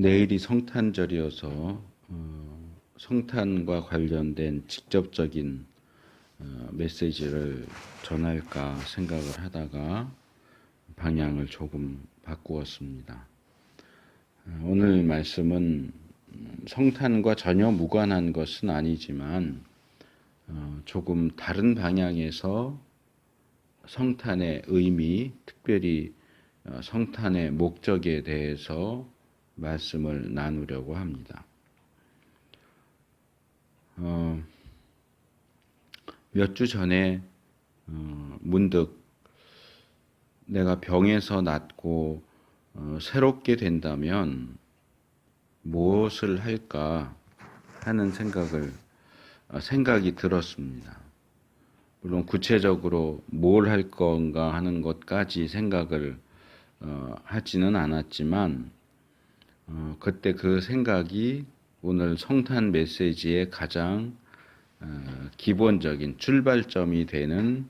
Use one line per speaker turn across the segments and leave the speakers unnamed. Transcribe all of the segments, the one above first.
내일이 성탄절이어서 성탄과 관련된 직접적인 메시지를 전할까 생각을 하다가 방향을 조금 바꾸었습니다. 오늘 말씀은 성탄과 전혀 무관한 것은 아니지만 조금 다른 방향에서 성탄의 의미, 특별히 성탄의 목적에 대해서 말씀을 나누려고 합니다. 몇 주 전에 문득 내가 병에서 낫고 새롭게 된다면 무엇을 할까 하는 생각이 들었습니다. 물론 구체적으로 뭘 할 건가 하는 것까지 생각을 하지는 않았지만 그때 그 생각이 오늘 성탄 메시지의 가장 기본적인 출발점이 되는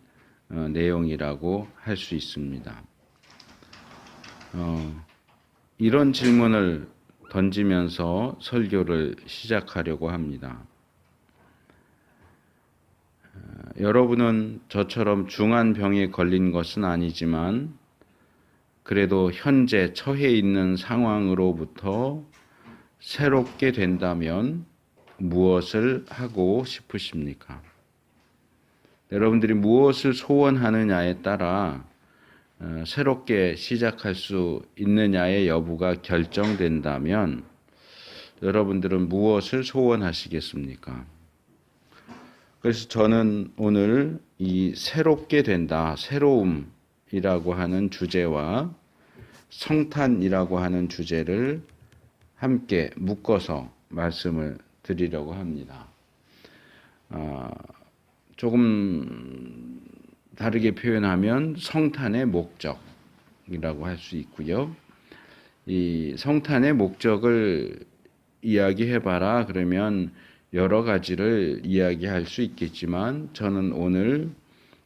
내용이라고 할 수 있습니다. 이런 질문을 던지면서 설교를 시작하려고 합니다. 여러분은 저처럼 중한 병에 걸린 것은 아니지만 그래도 현재 처해 있는 상황으로부터 새롭게 된다면 무엇을 하고 싶으십니까? 여러분들이 무엇을 소원하느냐에 따라 새롭게 시작할 수 있느냐의 여부가 결정된다면 여러분들은 무엇을 소원하시겠습니까? 그래서 저는 오늘 이 새롭게 된다, 새로움이라고 하는 주제와 성탄이라고 하는 주제를 함께 묶어서 말씀을 드리려고 합니다. 조금 다르게 표현하면 성탄의 목적이라고 할 수 있고요. 이 성탄의 목적을 이야기해봐라 그러면 여러 가지를 이야기할 수 있겠지만 저는 오늘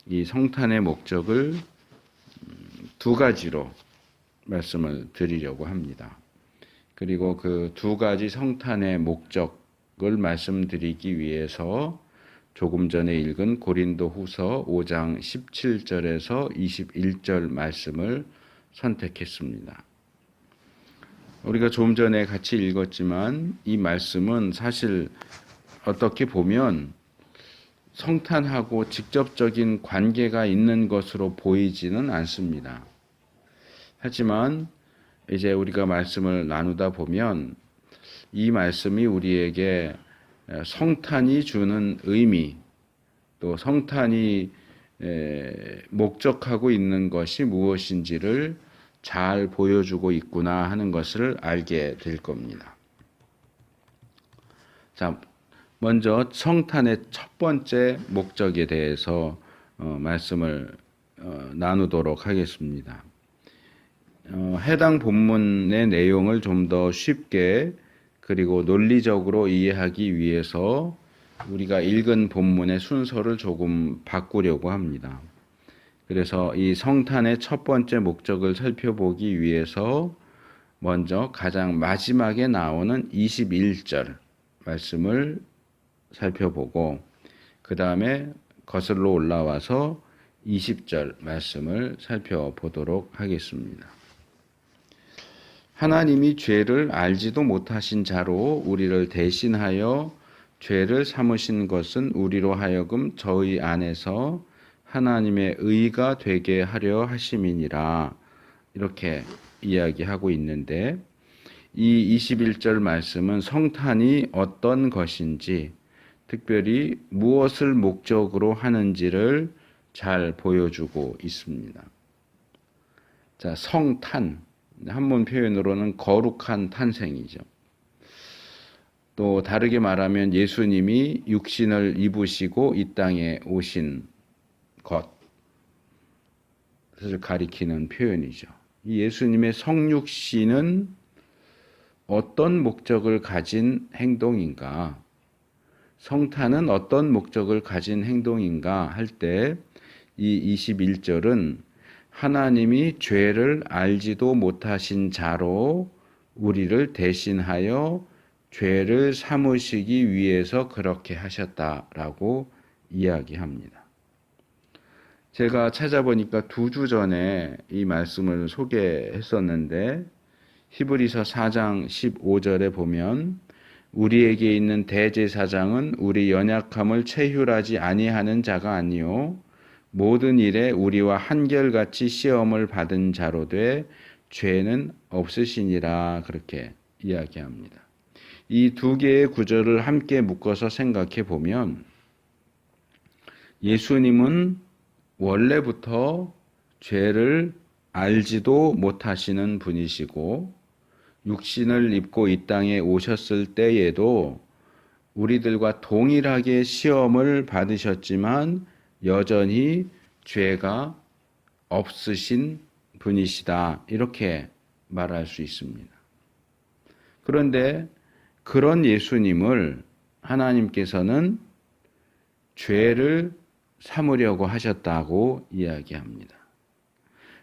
이 성탄의 목적을 두 가지로 말씀을 드리려고 합니다. 그리고 그 두 가지 성탄의 목적을 말씀드리기 위해서 조금 전에 읽은 고린도후서 5장 17절에서 21절 말씀을 선택했습니다. 우리가 좀 전에 같이 읽었지만 이 말씀은 사실 어떻게 보면 성탄하고 직접적인 관계가 있는 것으로 보이지는 않습니다. 하지만 이제 우리가 말씀을 나누다 보면 이 말씀이 우리에게 성탄이 주는 의미, 또 성탄이 목적하고 있는 것이 무엇인지를 잘 보여주고 있구나 하는 것을 알게 될 겁니다. 자, 먼저 성탄의 첫 번째 목적에 대해서 말씀을 나누도록 하겠습니다. 해당 본문의 내용을 좀 더 쉽게 그리고 논리적으로 이해하기 위해서 우리가 읽은 본문의 순서를 조금 바꾸려고 합니다. 그래서 이 성탄의 첫 번째 목적을 살펴보기 위해서 먼저 가장 마지막에 나오는 21절 말씀을 살펴보고 그 다음에 거슬러 올라와서 20절 말씀을 살펴보도록 하겠습니다. 하나님이 죄를 알지도 못하신 자로 우리를 대신하여 죄를 삼으신 것은 우리로 하여금 저희 안에서 하나님의 의가 되게 하려 하심이니라 이렇게 이야기하고 있는데 이 21절 말씀은 성탄이 어떤 것인지 특별히 무엇을 목적으로 하는지를 잘 보여주고 있습니다. 자, 성탄 한문 표현으로는 거룩한 탄생이죠. 또 다르게 말하면 예수님이 육신을 입으시고 이 땅에 오신 것을 가리키는 표현이죠. 이 예수님의 성육신은 어떤 목적을 가진 행동인가? 성탄은 어떤 목적을 가진 행동인가 할 때 이 21절은 하나님이 죄를 알지도 못하신 자로 우리를 대신하여 죄를 삼으시기 위해서 그렇게 하셨다라고 이야기합니다. 제가 찾아보니까 2주 전에 이 말씀을 소개했었는데 히브리서 4장 15절에 보면 우리에게 있는 대제사장은 우리 연약함을 체휼하지 아니하는 자가 아니요 모든 일에 우리와 한결같이 시험을 받은 자로 돼 죄는 없으시니라 그렇게 이야기합니다. 이 2개의 구절을 함께 묶어서 생각해 보면 예수님은 원래부터 죄를 알지도 못하시는 분이시고 육신을 입고 이 땅에 오셨을 때에도 우리들과 동일하게 시험을 받으셨지만 여전히 죄가 없으신 분이시다. 이렇게 말할 수 있습니다. 그런데 그런 예수님을 하나님께서는 죄를 삼으려고 하셨다고 이야기합니다.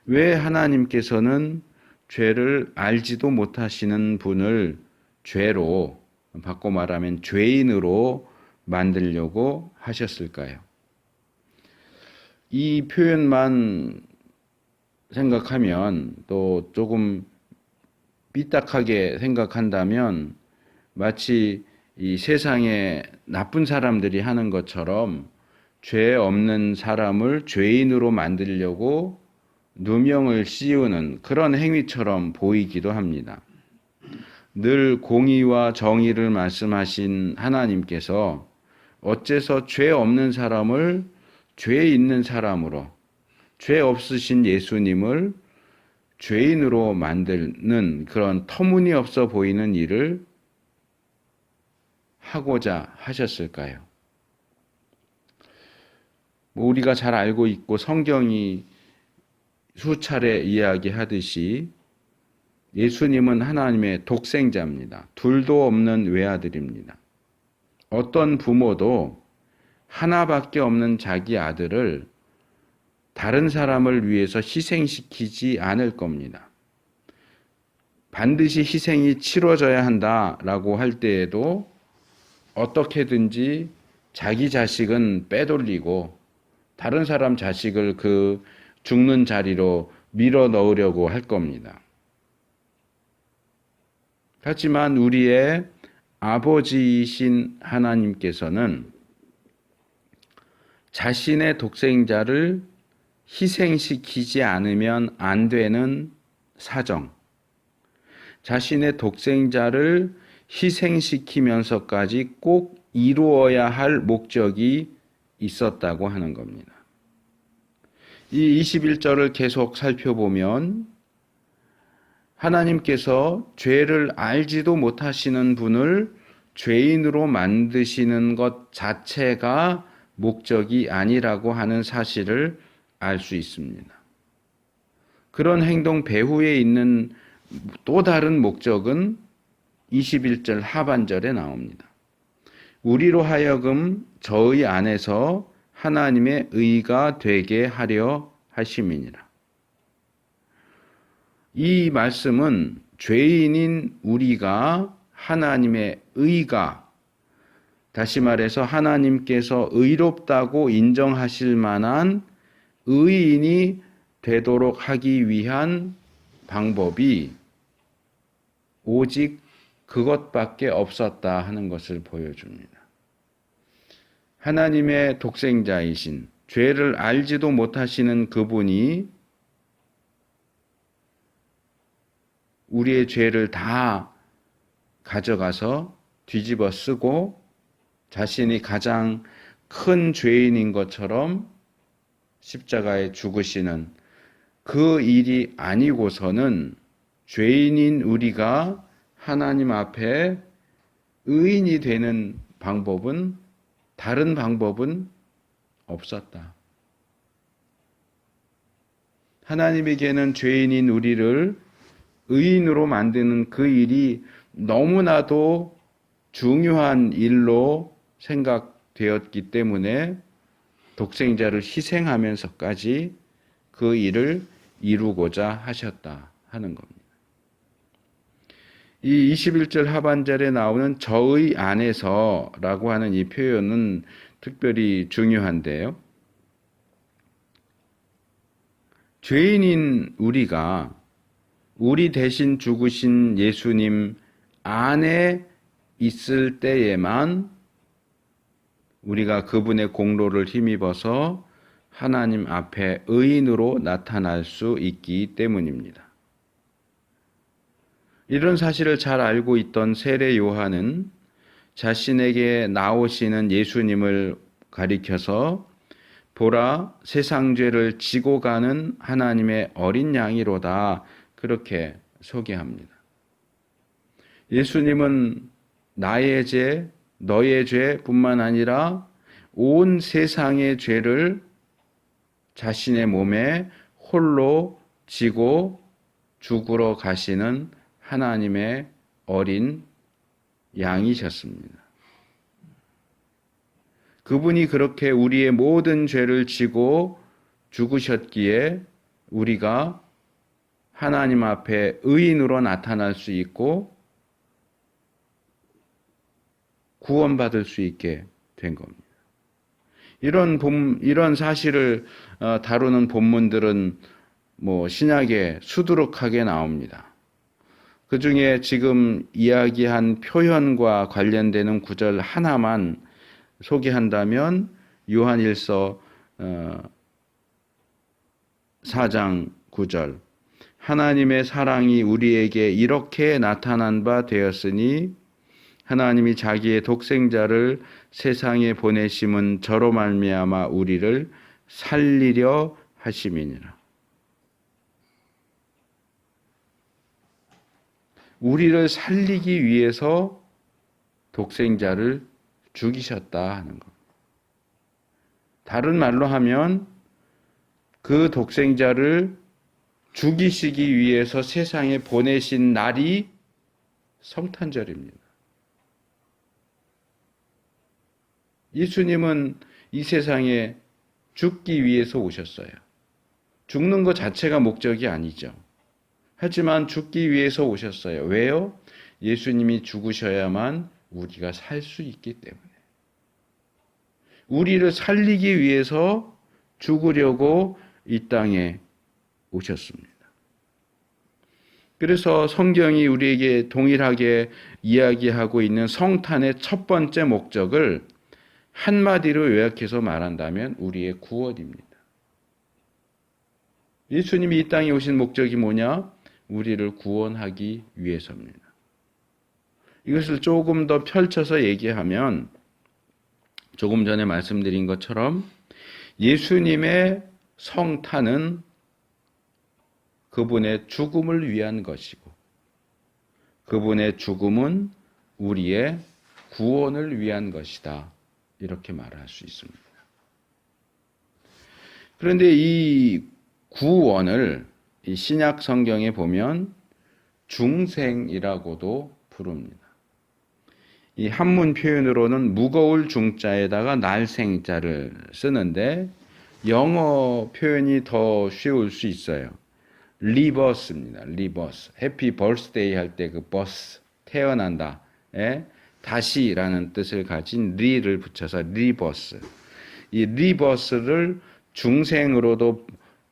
왜 하나님께서는 죄를 알지도 못하시는 분을 죄로, 바꿔 말하면 죄인으로 만들려고 하셨을까요? 이 표현만 생각하면 또 조금 삐딱하게 생각한다면 마치 이 세상에 나쁜 사람들이 하는 것처럼 죄 없는 사람을 죄인으로 만들려고 누명을 씌우는 그런 행위처럼 보이기도 합니다. 늘 공의와 정의를 말씀하신 하나님께서 어째서 죄 없는 사람을 죄 있는 사람으로, 죄 없으신 예수님을 죄인으로 만드는 그런 터무니없어 보이는 일을 하고자 하셨을까요? 우리가 잘 알고 있고 성경이 수차례 이야기하듯이 예수님은 하나님의 독생자입니다. 둘도 없는 외아들입니다. 어떤 부모도 하나밖에 없는 자기 아들을 다른 사람을 위해서 희생시키지 않을 겁니다. 반드시 희생이 치러져야 한다라고 할 때에도 어떻게든지 자기 자식은 빼돌리고 다른 사람 자식을 그 죽는 자리로 밀어 넣으려고 할 겁니다. 하지만 우리의 아버지이신 하나님께서는 자신의 독생자를 희생시키지 않으면 안 되는 사정, 자신의 독생자를 희생시키면서까지 꼭 이루어야 할 목적이 있었다고 하는 겁니다. 이 21절을 계속 살펴보면 하나님께서 죄를 알지도 못하시는 분을 죄인으로 만드시는 것 자체가 목적이 아니라고 하는 사실을 알 수 있습니다. 그런 행동 배후에 있는 또 다른 목적은 21절 하반절에 나옵니다. 우리로 하여금 저의 안에서 하나님의 의가 되게 하려 하심이니라. 이 말씀은 죄인인 우리가 하나님의 의가, 다시 말해서 하나님께서 의롭다고 인정하실 만한 의인이 되도록 하기 위한 방법이 오직 그것밖에 없었다 하는 것을 보여줍니다. 하나님의 독생자이신 죄를 알지도 못하시는 그분이 우리의 죄를 다 가져가서 뒤집어 쓰고 자신이 가장 큰 죄인인 것처럼 십자가에 죽으시는 그 일이 아니고서는 죄인인 우리가 하나님 앞에 의인이 되는 방법은, 다른 방법은 없었다. 하나님에게는 죄인인 우리를 의인으로 만드는 그 일이 너무나도 중요한 일로 생각되었기 때문에 독생자를 희생하면서까지 그 일을 이루고자 하셨다 하는 겁니다. 이 21절 하반절에 나오는 저의 안에서라고 하는 이 표현은 특별히 중요한데요. 죄인인 우리가 우리 대신 죽으신 예수님 안에 있을 때에만 우리가 그분의 공로를 힘입어서 하나님 앞에 의인으로 나타날 수 있기 때문입니다. 이런 사실을 잘 알고 있던 세례 요한은 자신에게 나오시는 예수님을 가리켜서 보라, 세상 죄를 지고 가는 하나님의 어린 양이로다, 그렇게 소개합니다. 예수님은 나의 죄, 너의 죄뿐만 아니라 온 세상의 죄를 자신의 몸에 홀로 지고 죽으러 가시는 하나님의 어린 양이셨습니다. 그분이 그렇게 우리의 모든 죄를 지고 죽으셨기에 우리가 하나님 앞에 의인으로 나타날 수 있고 구원받을 수 있게 된 겁니다. 이런 사실을 다루는 본문들은 신약에 수두룩하게 나옵니다. 그 중에 지금 이야기한 표현과 관련되는 구절 하나만 소개한다면 요한일서 4장 9절, 하나님의 사랑이 우리에게 이렇게 나타난 바 되었으니 하나님이 자기의 독생자를 세상에 보내심은 저로 말미암아 우리를 살리려 하심이니라. 우리를 살리기 위해서 독생자를 죽이셨다 하는 것. 다른 말로 하면 그 독생자를 죽이시기 위해서 세상에 보내신 날이 성탄절입니다. 예수님은 이 세상에 죽기 위해서 오셨어요. 죽는 것 자체가 목적이 아니죠. 하지만 죽기 위해서 오셨어요. 왜요? 예수님이 죽으셔야만 우리가 살 수 있기 때문에. 우리를 살리기 위해서 죽으려고 이 땅에 오셨습니다. 그래서 성경이 우리에게 동일하게 이야기하고 있는 성탄의 첫 번째 목적을 한마디로 요약해서 말한다면 우리의 구원입니다. 예수님이 이 땅에 오신 목적이 뭐냐? 우리를 구원하기 위해서입니다. 이것을 조금 더 펼쳐서 얘기하면 조금 전에 말씀드린 것처럼 예수님의 성탄은 그분의 죽음을 위한 것이고 그분의 죽음은 우리의 구원을 위한 것이다. 이렇게 말할 수 있습니다. 그런데 이 구원을 이 신약 성경에 보면 중생이라고도 부릅니다. 이 한문 표현으로는 무거울 중자에다가 날생자를 쓰는데 영어 표현이 더 쉬울 수 있어요. 리버스입니다. 리버스. 해피 벌스데이 할 때 그 버스, 태어난다. 다시라는 뜻을 가진 리를 붙여서 리버스. 이 리버스를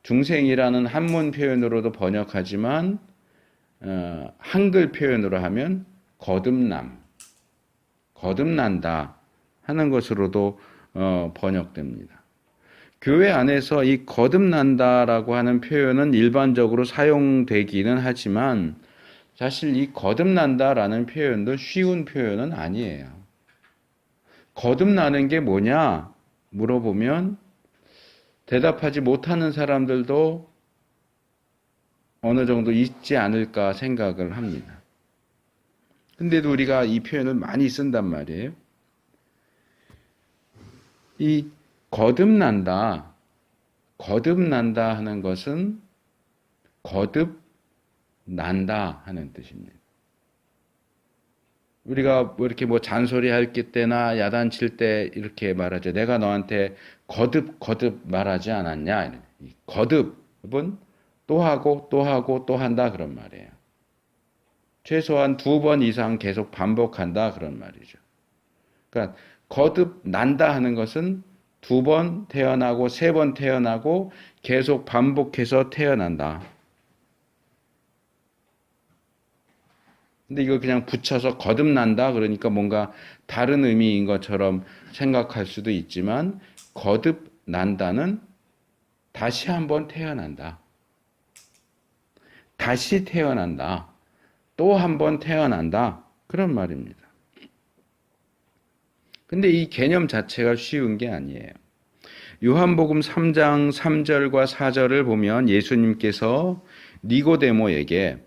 중생이라는 한문 표현으로도 번역하지만 한글 표현으로 하면 거듭난다 하는 것으로도 번역됩니다. 교회 안에서 이 거듭난다라고 하는 표현은 일반적으로 사용되기는 하지만 사실 이 거듭난다라는 표현도 쉬운 표현은 아니에요. 거듭나는 게 뭐냐 물어보면 대답하지 못하는 사람들도 어느 정도 있지 않을까 생각을 합니다. 근데도 우리가 이 표현을 많이 쓴단 말이에요. 이 거듭난다 하는 것은 거듭난다 하는 뜻입니다. 우리가 이렇게 잔소리 할 때나 야단칠 때 이렇게 말하죠. 내가 너한테 거듭 말하지 않았냐. 거듭은 또 하고 또 한다 그런 말이에요. 최소한 2번 이상 계속 반복한다 그런 말이죠. 그러니까 거듭난다 하는 것은 2번 태어나고 3번 태어나고 계속 반복해서 태어난다. 근데 이걸 그냥 붙여서 거듭난다 그러니까 뭔가 다른 의미인 것처럼 생각할 수도 있지만 거듭난다는 다시 한번 태어난다. 다시 태어난다. 또 한번 태어난다. 그런 말입니다. 근데 이 개념 자체가 쉬운 게 아니에요. 요한복음 3장 3절과 4절을 보면 예수님께서 니고데모에게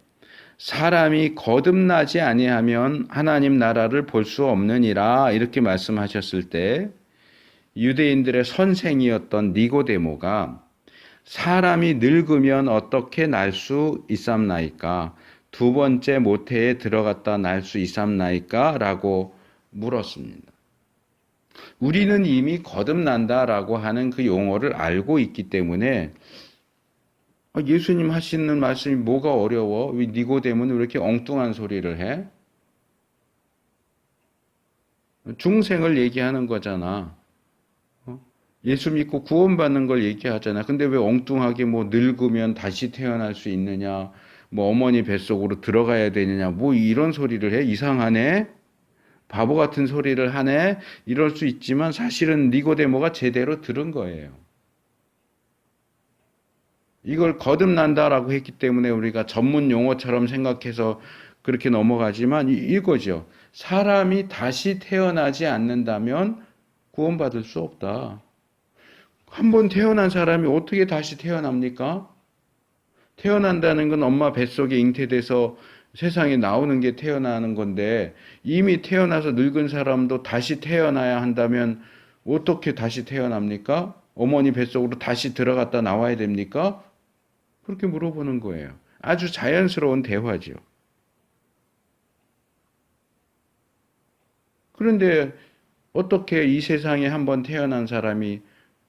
사람이 거듭나지 아니하면 하나님 나라를 볼 수 없느니라 이렇게 말씀하셨을 때 유대인들의 선생이었던 니고데모가 사람이 늙으면 어떻게 날 수 있삼나이까? 2번째 모태에 들어갔다 날 수 있삼나이까? 라고 물었습니다. 우리는 이미 거듭난다라고 하는 그 용어를 알고 있기 때문에 예수님 하시는 말씀이 뭐가 어려워? 왜 니고데모는 왜 이렇게 엉뚱한 소리를 해? 중생을 얘기하는 거잖아. 예수 믿고 구원받는 걸 얘기하잖아. 근데 왜 엉뚱하게 뭐 늙으면 다시 태어날 수 있느냐, 뭐 어머니 뱃속으로 들어가야 되느냐, 뭐 이런 소리를 해? 이상하네? 바보 같은 소리를 하네? 이럴 수 있지만 사실은 니고데모가 제대로 들은 거예요. 이걸 거듭난다라고 했기 때문에 우리가 전문 용어처럼 생각해서 그렇게 넘어가지만 이거죠. 사람이 다시 태어나지 않는다면 구원받을 수 없다. 한 번 태어난 사람이 어떻게 다시 태어납니까? 태어난다는 건 엄마 뱃속에 잉태돼서 세상에 나오는 게 태어나는 건데 이미 태어나서 늙은 사람도 다시 태어나야 한다면 어떻게 다시 태어납니까? 어머니 뱃속으로 다시 들어갔다 나와야 됩니까? 그렇게 물어보는 거예요. 아주 자연스러운 대화죠. 그런데 어떻게 이 세상에 한 번 태어난 사람이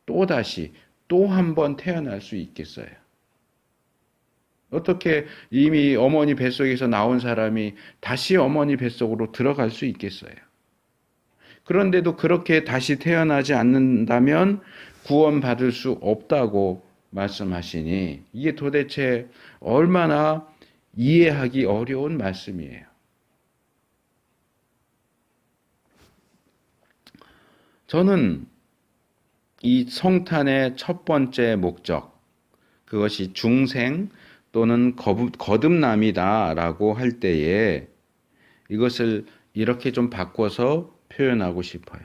또다시 또 한 번 태어날 수 있겠어요? 어떻게 이미 어머니 뱃속에서 나온 사람이 다시 어머니 뱃속으로 들어갈 수 있겠어요? 그런데도 그렇게 다시 태어나지 않는다면 구원받을 수 없다고 말씀하시니 이게 도대체 얼마나 이해하기 어려운 말씀이에요. 저는 이 성탄의 첫 번째 목적, 그것이 중생 또는 거듭남이다라고 할 때에 이것을 이렇게 좀 바꿔서 표현하고 싶어요.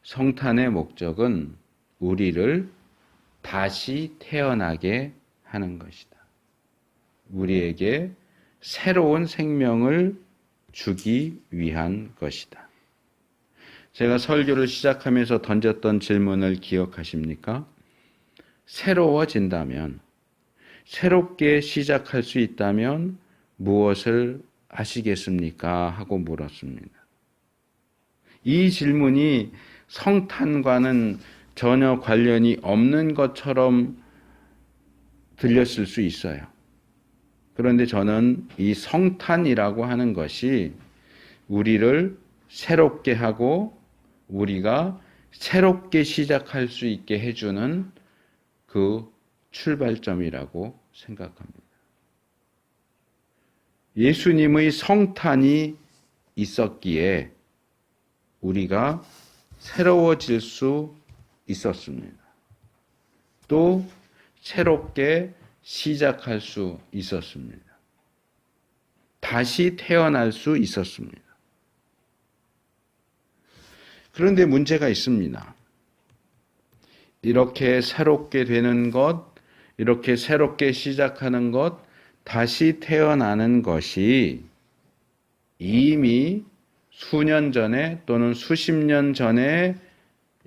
성탄의 목적은 우리를 다시 태어나게 하는 것이다. 우리에게 새로운 생명을 주기 위한 것이다. 제가 설교를 시작하면서 던졌던 질문을 기억하십니까? 새로워진다면, 새롭게 시작할 수 있다면 무엇을 하시겠습니까? 하고 물었습니다. 이 질문이 성탄과는 전혀 관련이 없는 것처럼 들렸을 수 있어요. 그런데 저는 이 성탄이라고 하는 것이 우리를 새롭게 하고 우리가 새롭게 시작할 수 있게 해주는 그 출발점이라고 생각합니다. 예수님의 성탄이 있었기에 우리가 새로워질 수 있었습니다. 또 새롭게 시작할 수 있었습니다. 다시 태어날 수 있었습니다. 그런데 문제가 있습니다. 이렇게 새롭게 되는 것, 이렇게 새롭게 시작하는 것, 다시 태어나는 것이 이미 수년 전에 또는 수십 년 전에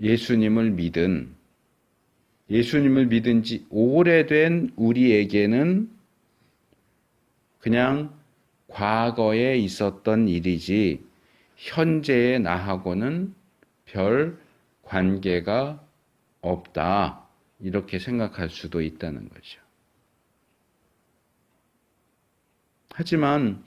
예수님을 믿은 지 오래된 우리에게는 그냥 과거에 있었던 일이지 현재의 나하고는 별 관계가 없다. 이렇게 생각할 수도 있다는 거죠. 하지만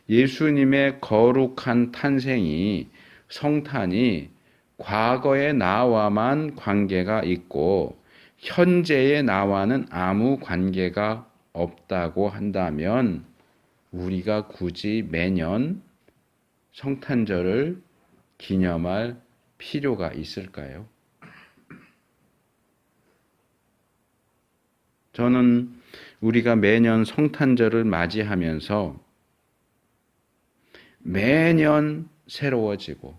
예수님의 거룩한 탄생이 성탄이 과거의 나와만 관계가 있고 현재의 나와는 아무 관계가 없다고 한다면 우리가 굳이 매년 성탄절을 기념할 필요가 있을까요? 저는 우리가 매년 성탄절을 맞이하면서 매년 새로워지고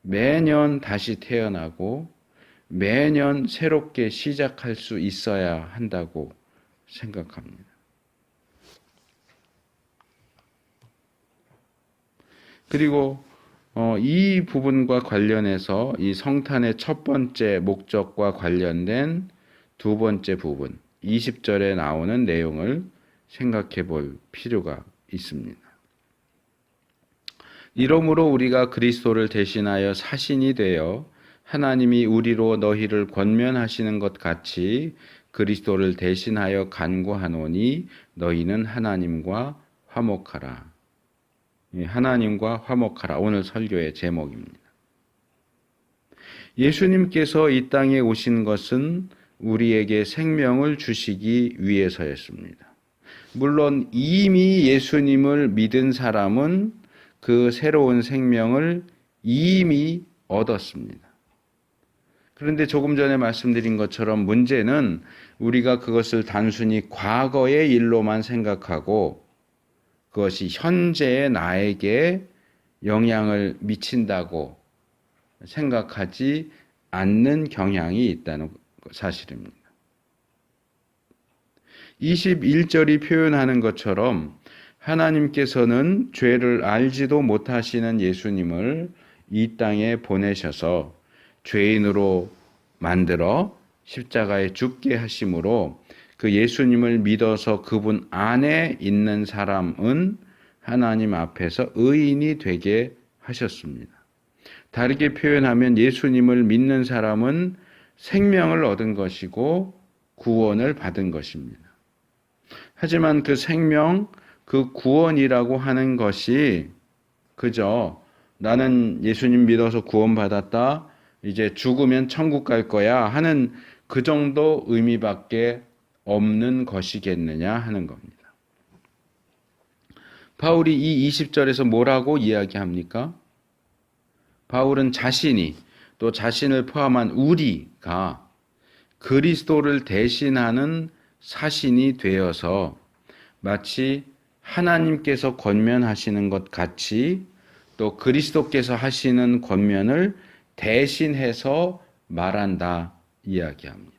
매년 다시 태어나고 매년 새롭게 시작할 수 있어야 한다고 생각합니다. 그리고 이 부분과 관련해서 이 성탄의 첫 번째 목적과 관련된 두 번째 부분, 20절에 나오는 내용을 생각해 볼 필요가 있습니다. 이러므로 우리가 그리스도를 대신하여 사신이 되어 하나님이 우리로 너희를 권면하시는 것 같이 그리스도를 대신하여 간구하노니 너희는 하나님과 화목하라. 하나님과 화목하라. 오늘 설교의 제목입니다. 예수님께서 이 땅에 오신 것은 우리에게 생명을 주시기 위해서였습니다. 물론 이미 예수님을 믿은 사람은 그 새로운 생명을 이미 얻었습니다. 그런데 조금 전에 말씀드린 것처럼 문제는 우리가 그것을 단순히 과거의 일로만 생각하고 그것이 현재의 나에게 영향을 미친다고 생각하지 않는 경향이 있다는 사실입니다. 21절이 표현하는 것처럼 하나님께서는 죄를 알지도 못하시는 예수님을 이 땅에 보내셔서 죄인으로 만들어 십자가에 죽게 하심으로 그 예수님을 믿어서 그분 안에 있는 사람은 하나님 앞에서 의인이 되게 하셨습니다. 다르게 표현하면 예수님을 믿는 사람은 생명을 얻은 것이고 구원을 받은 것입니다. 하지만 그 생명, 그 구원이라고 하는 것이 그저 나는 예수님 믿어서 구원받았다, 이제 죽으면 천국 갈 거야 하는 그 정도 의미밖에 없는 것이겠느냐 하는 겁니다. 바울이 이 20절에서 뭐라고 이야기합니까? 바울은 자신이 또 자신을 포함한 우리가 그리스도를 대신하는 사신이 되어서 마치 하나님께서 권면하시는 것 같이 또 그리스도께서 하시는 권면을 대신해서 말한다 이야기합니다.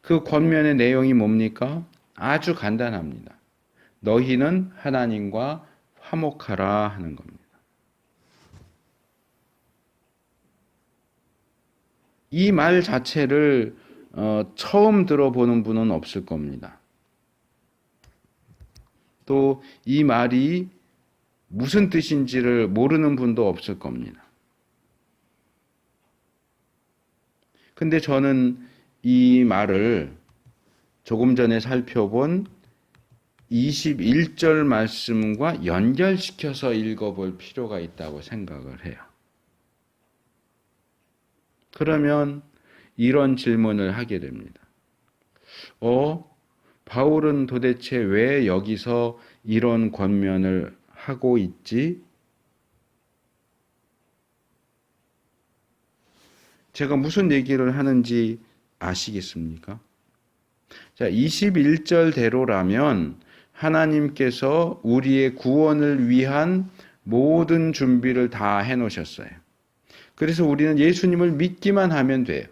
그 권면의 내용이 뭡니까? 아주 간단합니다. 너희는 하나님과 화목하라 하는 겁니다. 이 말 자체를 처음 들어보는 분은 없을 겁니다. 또 이 말이 무슨 뜻인지를 모르는 분도 없을 겁니다. 근데 저는 이 말을 조금 전에 살펴본 21절 말씀과 연결시켜서 읽어볼 필요가 있다고 생각을 해요. 그러면 이런 질문을 하게 됩니다. 바울은 도대체 왜 여기서 이런 권면을 하고 있지? 제가 무슨 얘기를 하는지 아시겠습니까? 자, 21절대로라면 하나님께서 우리의 구원을 위한 모든 준비를 다 해놓으셨어요. 그래서 우리는 예수님을 믿기만 하면 돼요.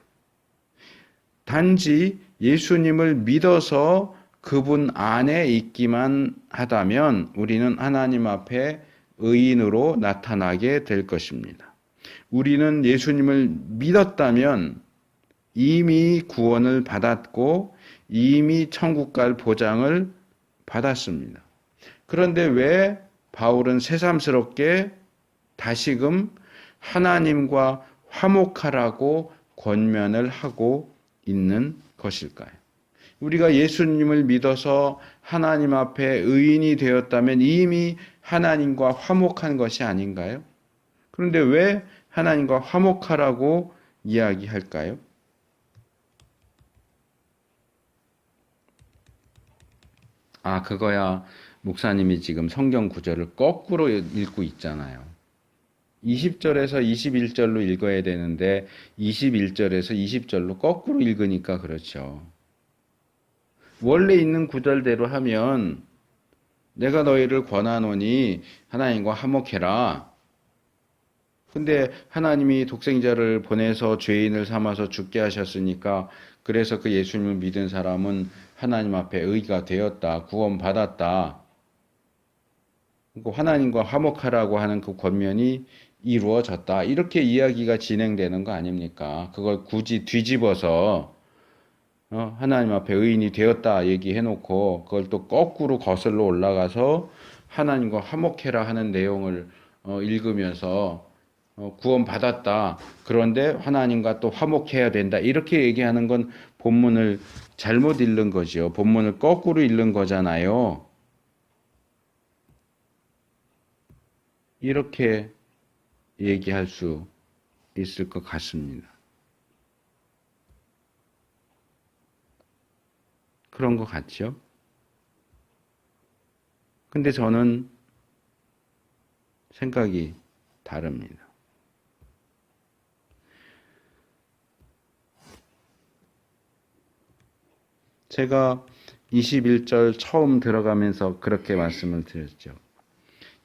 단지 예수님을 믿어서 그분 안에 있기만 하다면 우리는 하나님 앞에 의인으로 나타나게 될 것입니다. 우리는 예수님을 믿었다면 이미 구원을 받았고 이미 천국 갈 보장을 받았습니다. 그런데 왜 바울은 새삼스럽게 다시금 하나님과 화목하라고 권면을 하고 있는 것일까요? 우리가 예수님을 믿어서 하나님 앞에 의인이 되었다면 이미 하나님과 화목한 것이 아닌가요? 그런데 왜 하나님과 화목하라고 이야기할까요? 아, 그거야 목사님이 지금 성경 구절을 거꾸로 읽고 있잖아요. 20절에서 21절로 읽어야 되는데 21절에서 20절로 거꾸로 읽으니까 그렇죠. 원래 있는 구절대로 하면 내가 너희를 권하노니 하나님과 화목해라. 근데 하나님이 독생자를 보내서 죄인을 삼아서 죽게 하셨으니까 그래서 그 예수님을 믿은 사람은 하나님 앞에 의가 되었다. 구원받았다. 하나님과 화목하라고 하는 그 권면이 이루어졌다. 이렇게 이야기가 진행되는 거 아닙니까? 그걸 굳이 뒤집어서 하나님 앞에 의인이 되었다 얘기해놓고 그걸 또 거꾸로 거슬러 올라가서 하나님과 화목해라 하는 내용을 읽으면서 구원받았다. 그런데 하나님과 또 화목해야 된다. 이렇게 얘기하는 건 본문을 잘못 읽는 거죠. 본문을 거꾸로 읽는 거잖아요. 이렇게 얘기할 수 있을 것 같습니다. 그런 것 같죠? 근데 저는 생각이 다릅니다. 제가 21절 처음 들어가면서 그렇게 말씀을 드렸죠.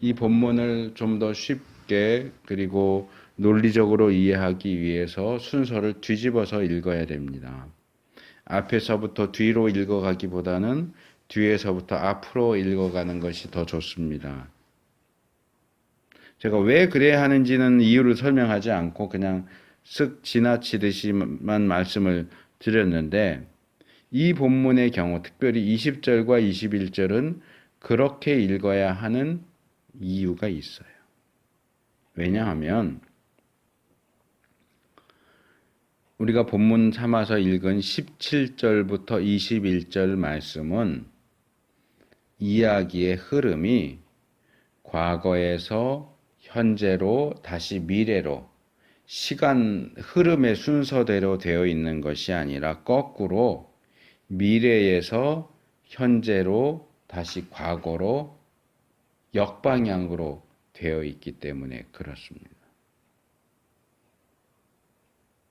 이 본문을 좀 더 쉽게 그리고 논리적으로 이해하기 위해서 순서를 뒤집어서 읽어야 됩니다. 앞에서부터 뒤로 읽어가기보다는 뒤에서부터 앞으로 읽어가는 것이 더 좋습니다. 제가 왜 그래야 하는지는 이유를 설명하지 않고 그냥 쓱 지나치듯이만 말씀을 드렸는데 이 본문의 경우 특별히 20절과 21절은 그렇게 읽어야 하는 이유가 있어요. 왜냐하면 우리가 본문 삼아서 읽은 17절부터 21절 말씀은 이야기의 흐름이 과거에서 현재로 다시 미래로 시간 흐름의 순서대로 되어 있는 것이 아니라 거꾸로 미래에서 현재로 다시 과거로 역방향으로 되어 있기 때문에 그렇습니다.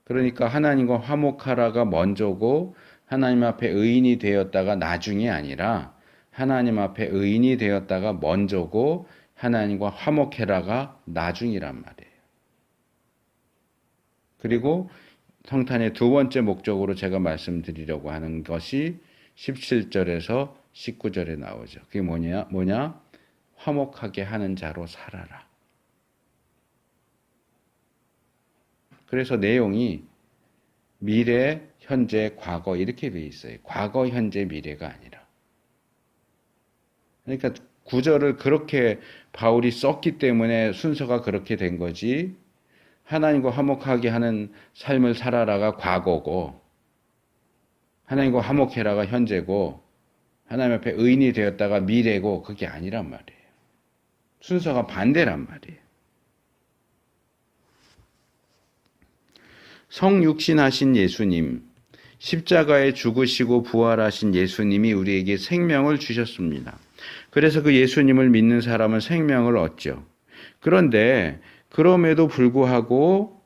그러니까 하나님과 화목하라가 먼저고 하나님 앞에 의인이 되었다가 나중이 아니라 하나님 앞에 의인이 되었다가 먼저고 하나님과 화목해라가 나중이란 말이에요. 그리고 성탄의 두 번째 목적으로 제가 말씀드리려고 하는 것이 17절에서 19절에 나오죠. 그게 뭐냐? 화목하게 하는 자로 살아라. 그래서 내용이 미래, 현재, 과거 이렇게 되어 있어요. 과거, 현재, 미래가 아니라. 그러니까 구절을 그렇게 바울이 썼기 때문에 순서가 그렇게 된 거지. 하나님과 화목하게 하는 삶을 살아라가 과거고 하나님과 화목해라가 현재고 하나님 앞에 의인이 되었다가 미래고 그게 아니란 말이에요. 순서가 반대란 말이에요. 성육신하신 예수님, 십자가에 죽으시고 부활하신 예수님이 우리에게 생명을 주셨습니다. 그래서 그 예수님을 믿는 사람은 생명을 얻죠. 그런데 그럼에도 불구하고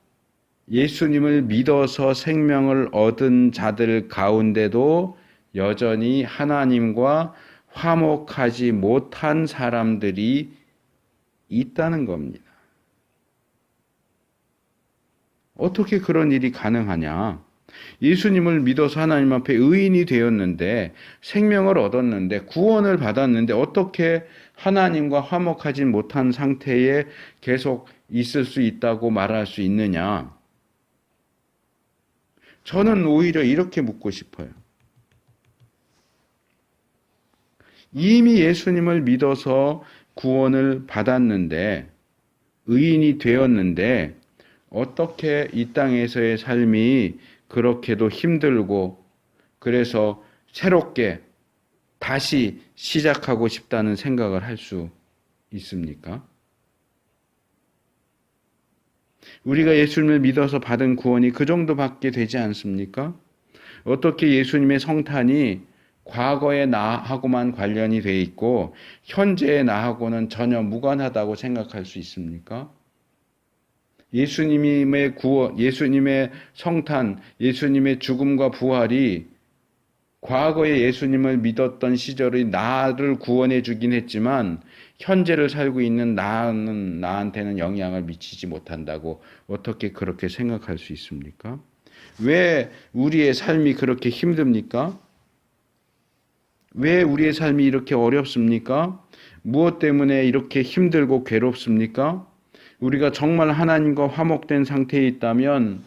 예수님을 믿어서 생명을 얻은 자들 가운데도 여전히 하나님과 화목하지 못한 사람들이 있다는 겁니다. 어떻게 그런 일이 가능하냐? 예수님을 믿어서 하나님 앞에 의인이 되었는데 생명을 얻었는데 구원을 받았는데 어떻게 하나님과 화목하지 못한 상태에 계속 있을 수 있다고 말할 수 있느냐? 저는 오히려 이렇게 묻고 싶어요. 이미 예수님을 믿어서 구원을 받았는데 의인이 되었는데 어떻게 이 땅에서의 삶이 그렇게도 힘들고 그래서 새롭게 다시 시작하고 싶다는 생각을 할 수 있습니까? 우리가 예수님을 믿어서 받은 구원이 그 정도밖에 되지 않습니까? 어떻게 예수님의 성탄이 과거의 나하고만 관련이 돼 있고 현재의 나하고는 전혀 무관하다고 생각할 수 있습니까? 예수님의 구원, 예수님의 성탄, 예수님의 죽음과 부활이 과거에 예수님을 믿었던 시절의 나를 구원해 주긴 했지만 현재를 살고 있는 나한테는 영향을 미치지 못한다고 어떻게 그렇게 생각할 수 있습니까? 왜 우리의 삶이 그렇게 힘듭니까? 왜 우리의 삶이 이렇게 어렵습니까? 무엇 때문에 이렇게 힘들고 괴롭습니까? 우리가 정말 하나님과 화목된 상태에 있다면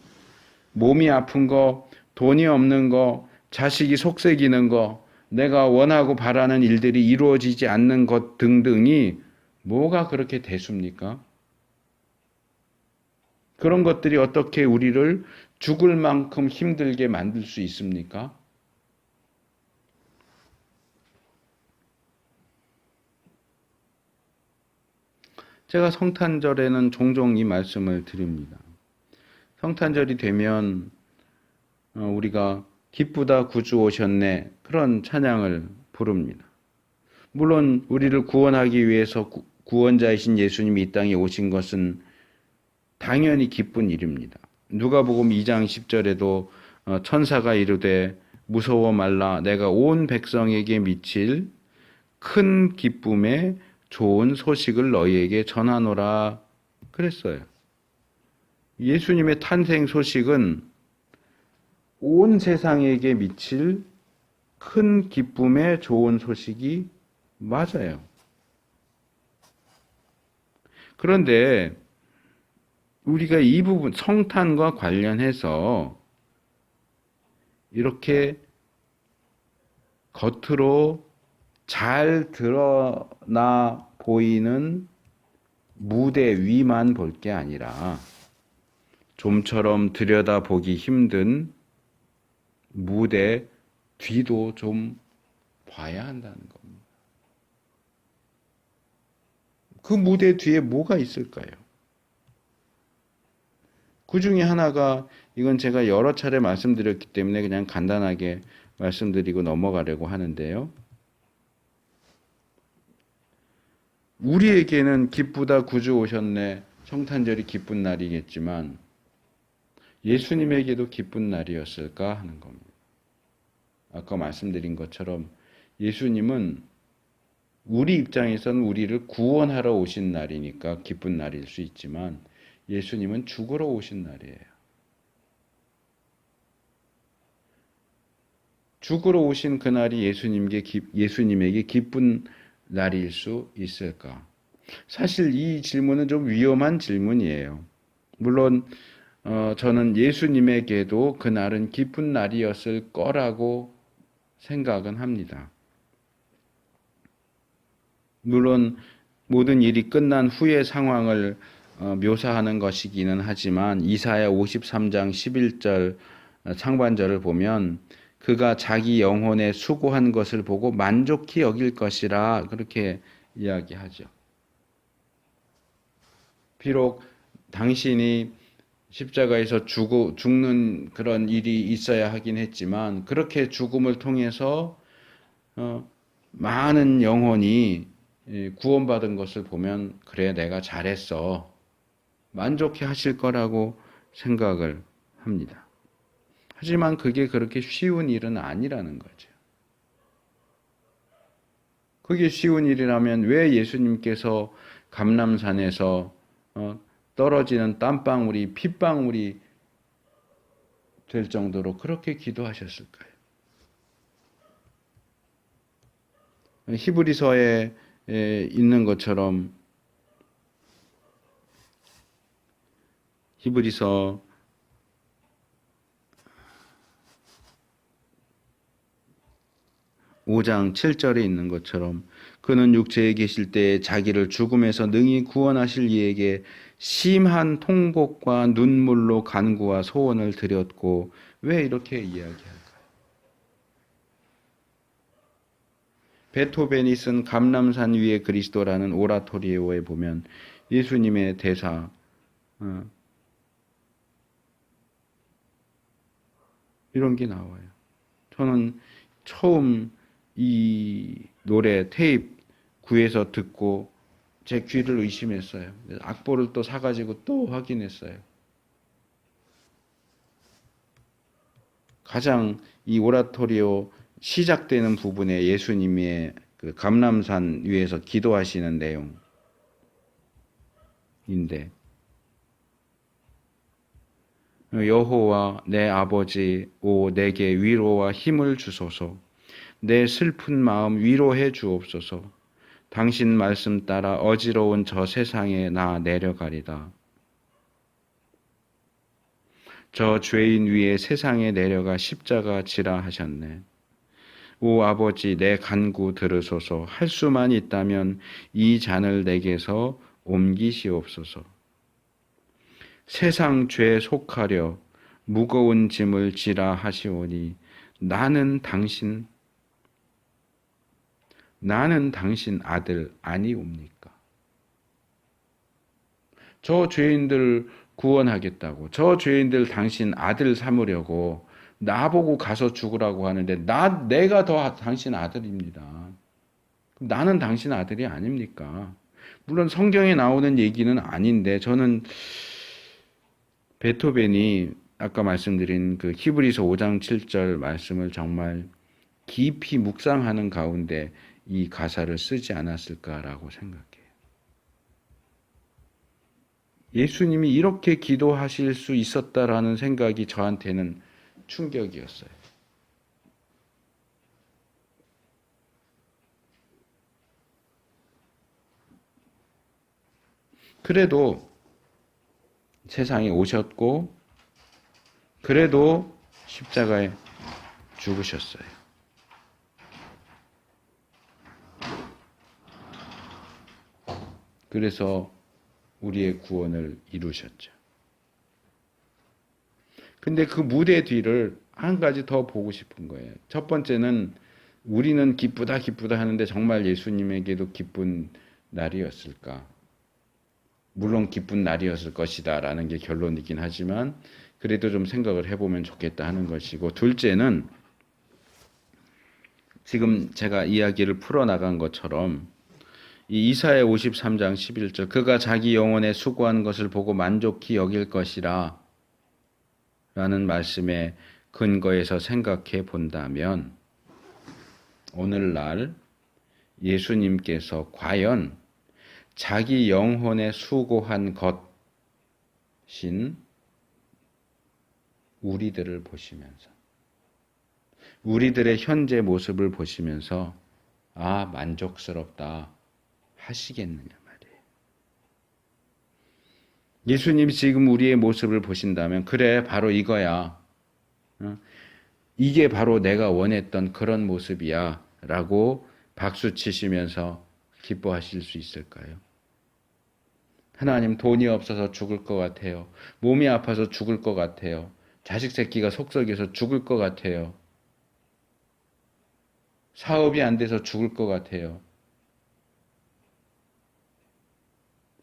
몸이 아픈 거, 돈이 없는 거, 자식이 속썩이는 거, 내가 원하고 바라는 일들이 이루어지지 않는 것 등등이 뭐가 그렇게 대수입니까? 그런 것들이 어떻게 우리를 죽을 만큼 힘들게 만들 수 있습니까? 제가 성탄절에는 종종 이 말씀을 드립니다. 성탄절이 되면 우리가 기쁘다 구주 오셨네 그런 찬양을 부릅니다. 물론 우리를 구원하기 위해서 구원자이신 예수님이 이 땅에 오신 것은 당연히 기쁜 일입니다. 누가복음 2장 10절에도 천사가 이르되 무서워 말라 내가 온 백성에게 미칠 큰 기쁨에 좋은 소식을 너희에게 전하노라 그랬어요. 예수님의 탄생 소식은 온 세상에게 미칠 큰 기쁨의 좋은 소식이 맞아요. 그런데 우리가 이 부분 성탄과 관련해서 이렇게 겉으로 잘 드러나 보이는 무대 위만 볼 게 아니라 좀처럼 들여다보기 힘든 무대 뒤도 좀 봐야 한다는 겁니다. 그 무대 뒤에 뭐가 있을까요? 그 중에 하나가 이건 제가 여러 차례 말씀드렸기 때문에 그냥 간단하게 말씀드리고 넘어가려고 하는데요. 우리에게는 기쁘다 구주 오셨네 성탄절이 기쁜 날이겠지만 예수님에게도 기쁜 날이었을까 하는 겁니다. 아까 말씀드린 것처럼 예수님은 우리 입장에서는 우리를 구원하러 오신 날이니까 기쁜 날일 수 있지만 예수님은 죽으러 오신 날이에요. 죽으러 오신 그날이 예수님에게 기쁜 날일 수 있을까? 사실 이 질문은 좀 위험한 질문이에요. 물론 저는 예수님에게도 그날은 기쁜 날이었을 거라고 생각은 합니다. 물론 모든 일이 끝난 후의 상황을 묘사하는 것이기는 하지만 이사야 53장 11절 상반절을 보면 그가 자기 영혼에 수고한 것을 보고 만족히 여길 것이라 그렇게 이야기하죠. 비록 당신이 십자가에서 죽는 그런 일이 있어야 하긴 했지만 그렇게 죽음을 통해서 많은 영혼이 구원받은 것을 보면 그래 내가 잘했어 만족해 하실 거라고 생각을 합니다. 하지만 그게 그렇게 쉬운 일은 아니라는 거죠. 그게 쉬운 일이라면 왜 예수님께서 감람산에서 떨어지는 땀방울이 핏방울이 될 정도로 그렇게 기도하셨을까요? 히브리서에 있는 것처럼 히브리서 5장 7절에 있는 것처럼 그는 육체에 계실 때에 자기를 죽음에서 능히 구원하실 이에게 심한 통곡과 눈물로 간구와 소원을 드렸고 왜 이렇게 이야기할까요? 베토벤이 쓴 감람산 위의 그리스도라는 오라토리오에 보면 예수님의 대사 이런 게 나와요. 저는 처음 이 노래 테이프 구해서 듣고 제 귀를 의심했어요. 악보를 또 사가지고 또 확인했어요. 가장 이 오라토리오 시작되는 부분에 예수님의 그 감람산 위에서 기도하시는 내용인데, 여호와 내 아버지 오 내게 위로와 힘을 주소서. 내 슬픈 마음 위로해 주옵소서. 당신 말씀 따라 어지러운 저 세상에 나 내려가리다. 저 죄인 위에 세상에 내려가 십자가 지라 하셨네. 오 아버지 내 간구 들으소서. 할 수만 있다면 이 잔을 내게서 옮기시옵소서. 세상 죄에 속하려 무거운 짐을 지라 하시오니 나는 당신 아들 아니옵니까? 저 죄인들 구원하겠다고, 저 죄인들 당신 아들 삼으려고 나보고 가서 죽으라고 하는데 내가 더 당신 아들입니다. 그럼 나는 당신 아들이 아닙니까? 물론 성경에 나오는 얘기는 아닌데 저는 베토벤이 아까 말씀드린 그 히브리서 5장 7절 말씀을 정말 깊이 묵상하는 가운데 이 가사를 쓰지 않았을까라고 생각해요. 예수님이 이렇게 기도하실 수 있었다라는 생각이 저한테는 충격이었어요. 그래도 세상에 오셨고, 그래도 십자가에 죽으셨어요. 그래서 우리의 구원을 이루셨죠. 근데 그 무대 뒤를 한 가지 더 보고 싶은 거예요. 첫 번째는 우리는 기쁘다 하는데 정말 예수님에게도 기쁜 날이었을까? 물론 기쁜 날이었을 것이다 라는 게 결론이긴 하지만 그래도 좀 생각을 해보면 좋겠다 하는 것이고, 둘째는 지금 제가 이야기를 풀어나간 것처럼 이 이사야 53장 11절 그가 자기 영혼에 수고한 것을 보고 만족히 여길 것이라 라는 말씀에 근거해서 생각해 본다면 오늘날 예수님께서 과연 자기 영혼에 수고한 것인 우리들을 보시면서 우리들의 현재 모습을 보시면서 만족스럽다 하시겠느냐 말이에요. 예수님이 지금 우리의 모습을 보신다면 그래 바로 이거야. 이게 바로 내가 원했던 그런 모습이야 라고 박수 치시면서 기뻐하실 수 있을까요? 하나님 돈이 없어서 죽을 것 같아요. 몸이 아파서 죽을 것 같아요. 자식 새끼가 속썩여서 죽을 것 같아요. 사업이 안 돼서 죽을 것 같아요.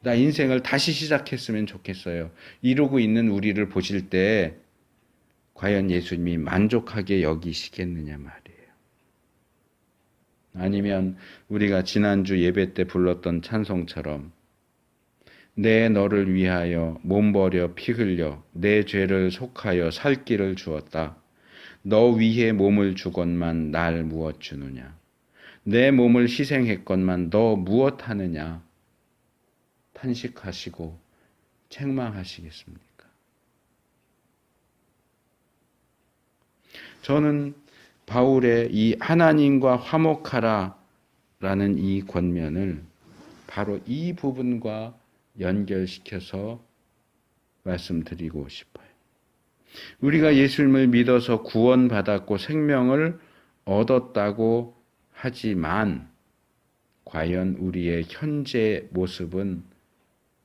나 인생을 다시 시작했으면 좋겠어요. 이러고 있는 우리를 보실 때 과연 예수님이 만족하게 여기시겠느냐 말이에요. 아니면 우리가 지난주 예배 때 불렀던 찬송처럼 내 너를 위하여 몸 버려 피 흘려 내 죄를 속하여 살 길을 주었다. 너 위해 몸을 주건만 날 무엇 주느냐. 내 몸을 희생했건만 너 무엇 하느냐. 탄식하시고 책망하시겠습니까? 저는 바울의 이 하나님과 화목하라 라는 이 권면을 바로 이 부분과 연결시켜서 말씀드리고 싶어요. 우리가 예수님을 믿어서 구원받았고 생명을 얻었다고 하지만 과연 우리의 현재 모습은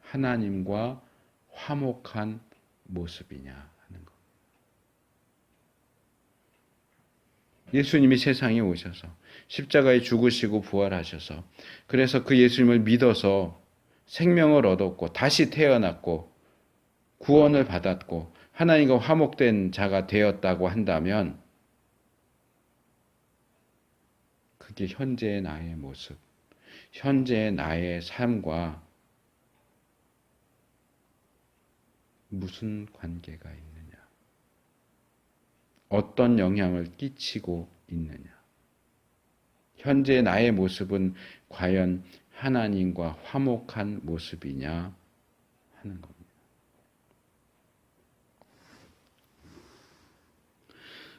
하나님과 화목한 모습이냐 하는 것. 예수님이 세상에 오셔서 십자가에 죽으시고 부활하셔서 그래서 그 예수님을 믿어서 생명을 얻었고 다시 태어났고 구원을 받았고 하나님과 화목된 자가 되었다고 한다면 그게 현재의 나의 모습, 현재의 나의 삶과 무슨 관계가 있느냐? 어떤 영향을 끼치고 있느냐? 현재 나의 모습은 과연 하나님과 화목한 모습이냐 하는 겁니다.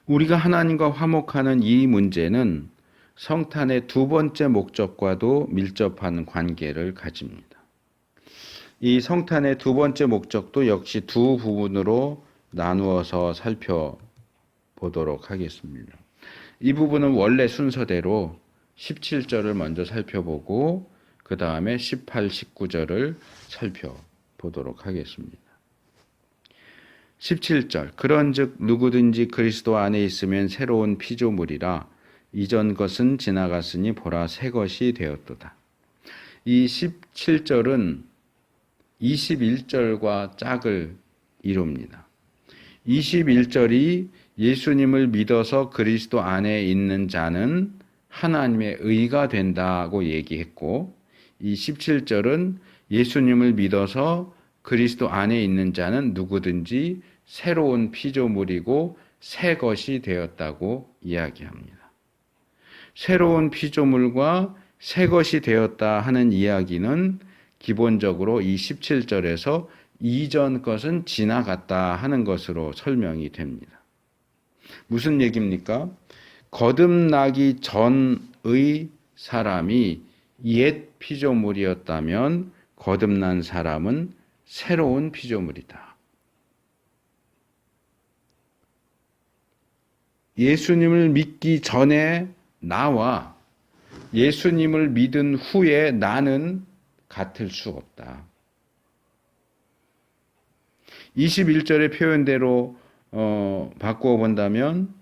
우리가 하나님과 화목하는 이 문제는 성탄의 두 번째 목적과도 밀접한 관계를 가집니다. 이 성탄의 두 번째 목적도 역시 두 부분으로 나누어서 살펴보도록 하겠습니다. 이 부분은 원래 순서대로 17절을 먼저 살펴보고 그 다음에 18, 19절을 살펴보도록 하겠습니다. 17절 그런즉 누구든지 그리스도 안에 있으면 새로운 피조물이라 이전 것은 지나갔으니 보라 새 것이 되었도다. 이 17절은 21절과 짝을 이룹니다. 21절이 예수님을 믿어서 그리스도 안에 있는 자는 하나님의 의가 된다고 얘기했고 이 17절은 예수님을 믿어서 그리스도 안에 있는 자는 누구든지 새로운 피조물이고 새 것이 되었다고 이야기합니다. 새로운 피조물과 새 것이 되었다 하는 이야기는 기본적으로 이 17절에서 이전 것은 지나갔다 하는 것으로 설명이 됩니다. 무슨 얘기입니까? 거듭나기 전의 사람이 옛 피조물이었다면 거듭난 사람은 새로운 피조물이다. 예수님을 믿기 전에 나와 예수님을 믿은 후에 나는 같을 수 없다. 21절의 표현대로 바꾸어 본다면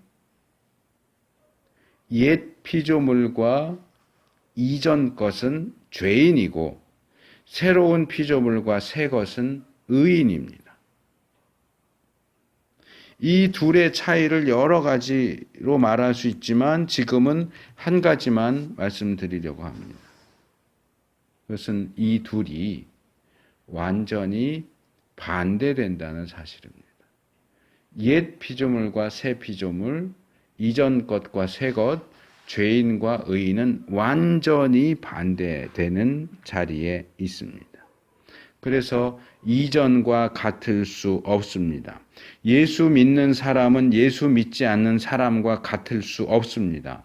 옛 피조물과 이전 것은 죄인이고 새로운 피조물과 새 것은 의인입니다. 이 둘의 차이를 여러 가지로 말할 수 있지만 지금은 한 가지만 말씀드리려고 합니다. 그것은 이 둘이 완전히 반대된다는 사실입니다. 옛 피조물과 새 피조물, 이전 것과 새 것, 죄인과 의인은 완전히 반대되는 자리에 있습니다. 그래서 이전과 같을 수 없습니다. 예수 믿는 사람은 예수 믿지 않는 사람과 같을 수 없습니다.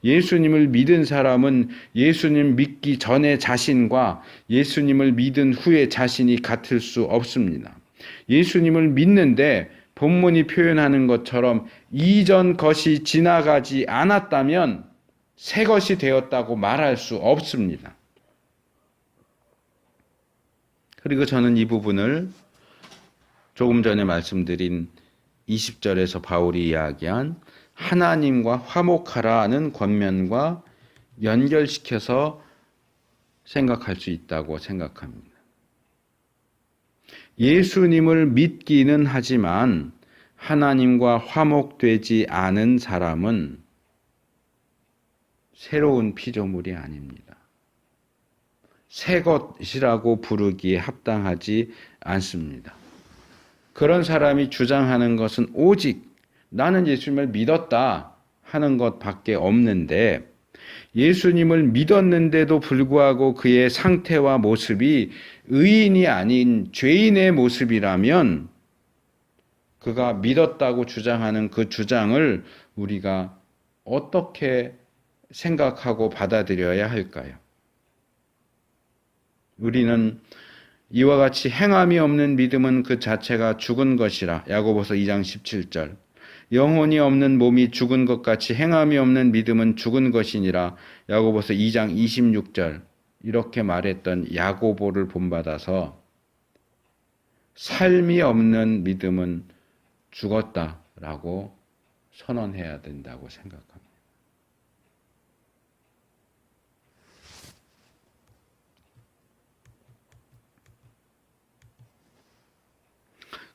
예수님을 믿은 사람은 예수님 믿기 전의 자신과 예수님을 믿은 후의 자신이 같을 수 없습니다. 예수님을 믿는데 본문이 표현하는 것처럼 이전 것이 지나가지 않았다면 새 것이 되었다고 말할 수 없습니다. 그리고 저는 이 부분을 조금 전에 말씀드린 20절에서 바울이 이야기한 하나님과 화목하라는 권면과 연결시켜서 생각할 수 있다고 생각합니다. 예수님을 믿기는 하지만 하나님과 화목되지 않은 사람은 새로운 피조물이 아닙니다. 새 것이라고 부르기에 합당하지 않습니다. 그런 사람이 주장하는 것은 오직 나는 예수님을 믿었다 하는 것밖에 없는데 예수님을 믿었는데도 불구하고 그의 상태와 모습이 의인이 아닌 죄인의 모습이라면 그가 믿었다고 주장하는 그 주장을 우리가 어떻게 생각하고 받아들여야 할까요? 우리는 이와 같이 행함이 없는 믿음은 그 자체가 죽은 것이라 야고보서 2장 17절 영혼이 없는 몸이 죽은 것 같이 행함이 없는 믿음은 죽은 것이니라 야고보서 2장 26절 이렇게 말했던 야고보를 본받아서 삶이 없는 믿음은 죽었다라고 선언해야 된다고 생각합니다.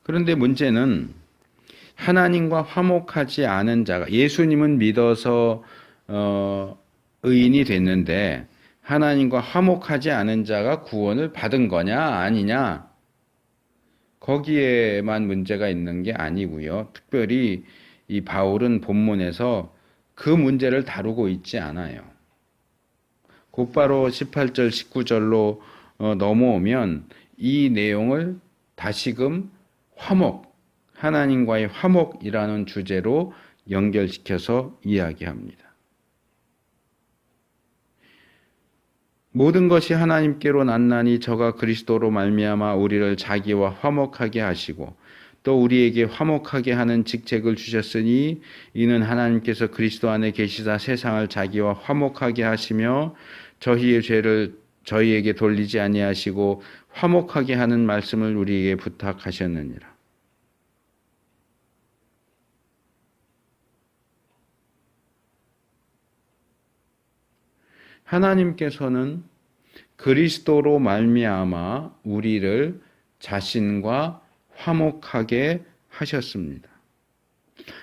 그런데 문제는 하나님과 화목하지 않은 자가, 예수님은 믿어서 의인이 됐는데 하나님과 화목하지 않은 자가 구원을 받은 거냐 아니냐, 거기에만 문제가 있는 게 아니고요. 특별히 이 바울은 본문에서 그 문제를 다루고 있지 않아요. 곧바로 18절 19절로 넘어오면 이 내용을 다시금 화목, 하나님과의 화목이라는 주제로 연결시켜서 이야기합니다. 모든 것이 하나님께로 났나니 저가 그리스도로 말미암아 우리를 자기와 화목하게 하시고 또 우리에게 화목하게 하는 직책을 주셨으니 이는 하나님께서 그리스도 안에 계시사 세상을 자기와 화목하게 하시며 저희의 죄를 저희에게 돌리지 아니하시고 화목하게 하는 말씀을 우리에게 부탁하셨느니라. 하나님께서는 그리스도로 말미암아 우리를 자신과 화목하게 하셨습니다.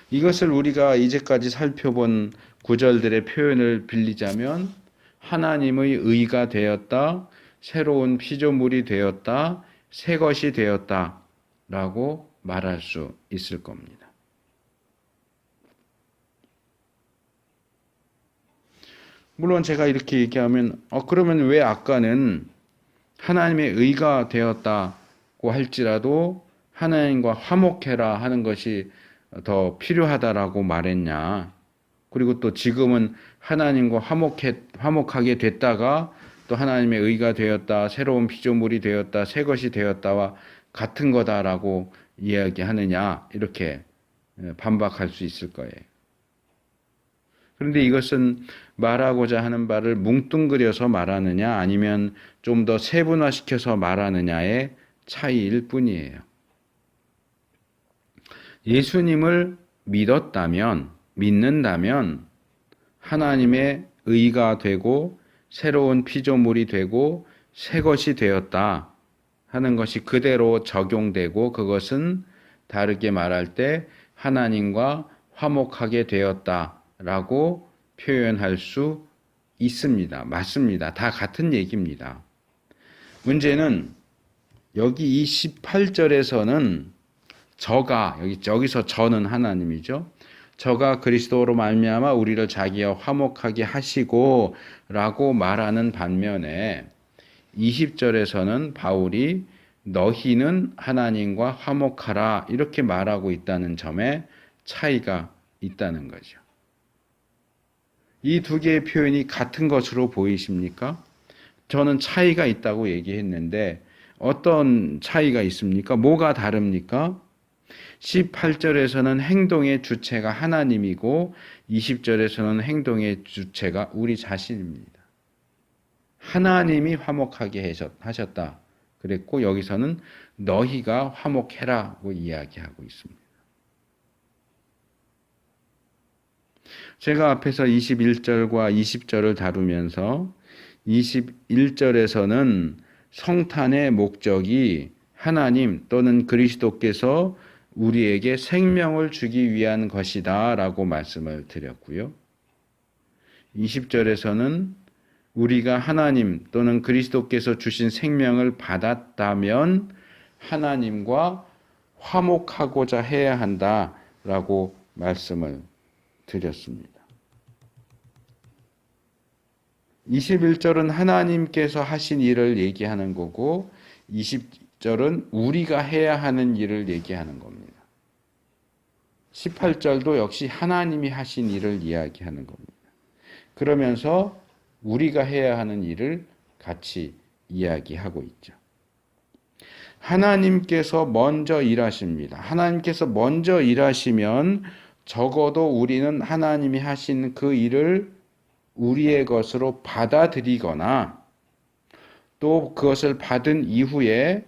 이것을 우리가 이제까지 살펴본 구절들의 표현을 빌리자면 하나님의 의가 되었다, 새로운 피조물이 되었다, 새 것이 되었다 라고 말할 수 있을 겁니다. 물론 제가 이렇게 얘기하면 그러면 왜 아까는 하나님의 의가 되었다고 할지라도 하나님과 화목해라 하는 것이 더 필요하다라고 말했냐. 그리고 또 지금은 하나님과 화목하게 됐다가 또 하나님의 의가 되었다, 새로운 피조물이 되었다, 새 것이 되었다와 같은 거다라고 이야기하느냐, 이렇게 반박할 수 있을 거예요. 그런데 이것은 말하고자 하는 바를 뭉뚱그려서 말하느냐 아니면 좀 더 세분화시켜서 말하느냐의 차이일 뿐이에요. 예수님을 믿는다면 하나님의 의가 되고 새로운 피조물이 되고 새 것이 되었다 하는 것이 그대로 적용되고, 그것은 다르게 말할 때 하나님과 화목하게 되었다라고 표현할 수 있습니다. 맞습니다. 다 같은 얘기입니다. 문제는 여기 이 18절에서는 여기서 저는 하나님이죠. 저가 그리스도로 말미암아 우리를 자기와 화목하게 하시고 라고 말하는 반면에 20절에서는 바울이 너희는 하나님과 화목하라 이렇게 말하고 있다는 점에 차이가 있다는 거죠. 이 두 개의 표현이 같은 것으로 보이십니까? 저는 차이가 있다고 얘기했는데 어떤 차이가 있습니까? 뭐가 다릅니까? 18절에서는 행동의 주체가 하나님이고 20절에서는 행동의 주체가 우리 자신입니다. 하나님이 화목하게 하셨다 그랬고, 여기서는 너희가 화목해라고 이야기하고 있습니다. 제가 앞에서 21절과 20절을 다루면서 21절에서는 성탄의 목적이 하나님 또는 그리스도께서 우리에게 생명을 주기 위한 것이다 라고 말씀을 드렸고요. 20절에서는 우리가 하나님 또는 그리스도께서 주신 생명을 받았다면 하나님과 화목하고자 해야 한다라고 말씀을 드렸습니다. 21절은 하나님께서 하신 일을 얘기하는 거고 20절은 우리가 해야 하는 일을 얘기하는 겁니다. 18절도 역시 하나님이 하신 일을 이야기하는 겁니다. 그러면서 우리가 해야 하는 일을 같이 이야기하고 있죠. 하나님께서 먼저 일하십니다. 하나님께서 먼저 일하시면 적어도 우리는 하나님이 하신 그 일을 우리의 것으로 받아들이거나 또 그것을 받은 이후에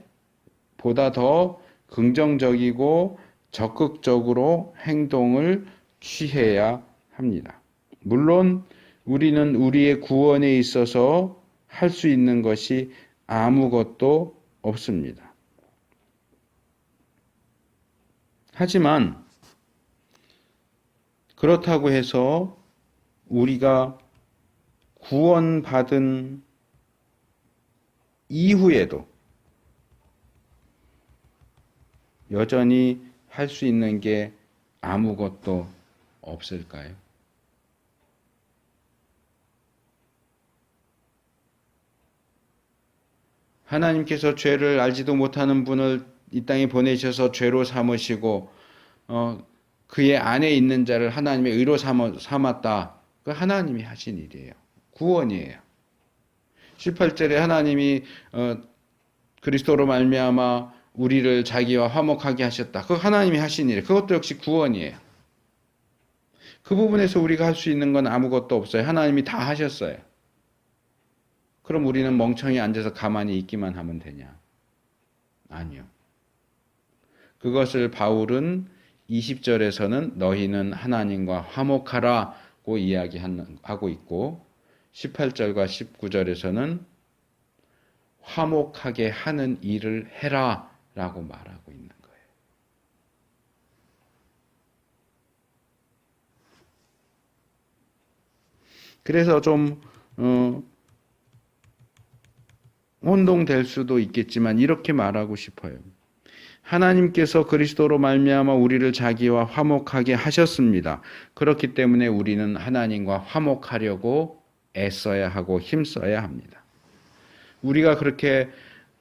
보다 더 긍정적이고 적극적으로 행동을 취해야 합니다. 물론 우리는 우리의 구원에 있어서 할 수 있는 것이 아무것도 없습니다. 하지만 그렇다고 해서 우리가 구원받은 이후에도 여전히 할 수 있는 게 아무것도 없을까요? 하나님께서 죄를 알지도 못하는 분을 이 땅에 보내셔서 죄로 삼으시고 그의 안에 있는 자를 하나님의 의로 삼았다. 그 하나님이 하신 일이에요. 구원이에요. 18절에 하나님이 그리스도로 말미암아 우리를 자기와 화목하게 하셨다. 그 하나님이 하신 일. 그것도 역시 구원이에요. 그 부분에서 우리가 할 수 있는 건 아무것도 없어요. 하나님이 다 하셨어요. 그럼 우리는 멍청이 앉아서 가만히 있기만 하면 되냐? 아니요. 그것을 바울은 20절에서는 너희는 하나님과 화목하라고 이야기하고 있고 18절과 19절에서는 화목하게 하는 일을 해라 라고 말하고 있는 거예요. 그래서 좀 혼동될 수도 있겠지만 이렇게 말하고 싶어요. 하나님께서 그리스도로 말미암아 우리를 자기와 화목하게 하셨습니다. 그렇기 때문에 우리는 하나님과 화목하려고 애써야 하고 힘써야 합니다. 우리가 그렇게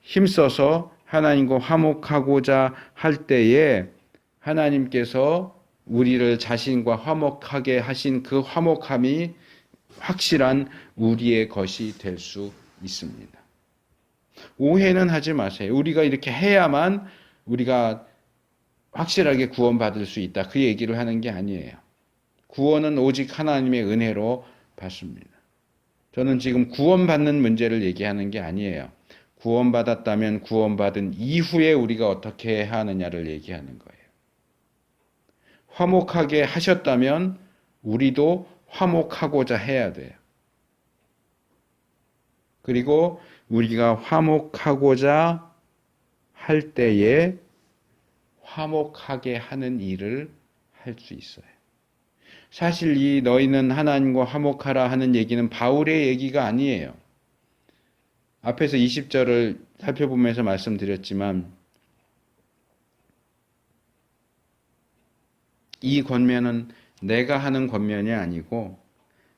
힘써서 하나님과 화목하고자 할 때에 하나님께서 우리를 자신과 화목하게 하신 그 화목함이 확실한 우리의 것이 될 수 있습니다. 오해는 하지 마세요. 우리가 이렇게 해야만 우리가 확실하게 구원받을 수 있다. 그 얘기를 하는 게 아니에요. 구원은 오직 하나님의 은혜로 받습니다. 저는 지금 구원받는 문제를 얘기하는 게 아니에요. 구원받았다면 구원받은 이후에 우리가 어떻게 해야 하느냐를 얘기하는 거예요. 화목하게 하셨다면 우리도 화목하고자 해야 돼요. 그리고 우리가 화목하고자 할 때에 화목하게 하는 일을 할 수 있어요. 사실 이 너희는 하나님과 화목하라 하는 얘기는 바울의 얘기가 아니에요. 앞에서 20절을 살펴보면서 말씀드렸지만 이 권면은 내가 하는 권면이 아니고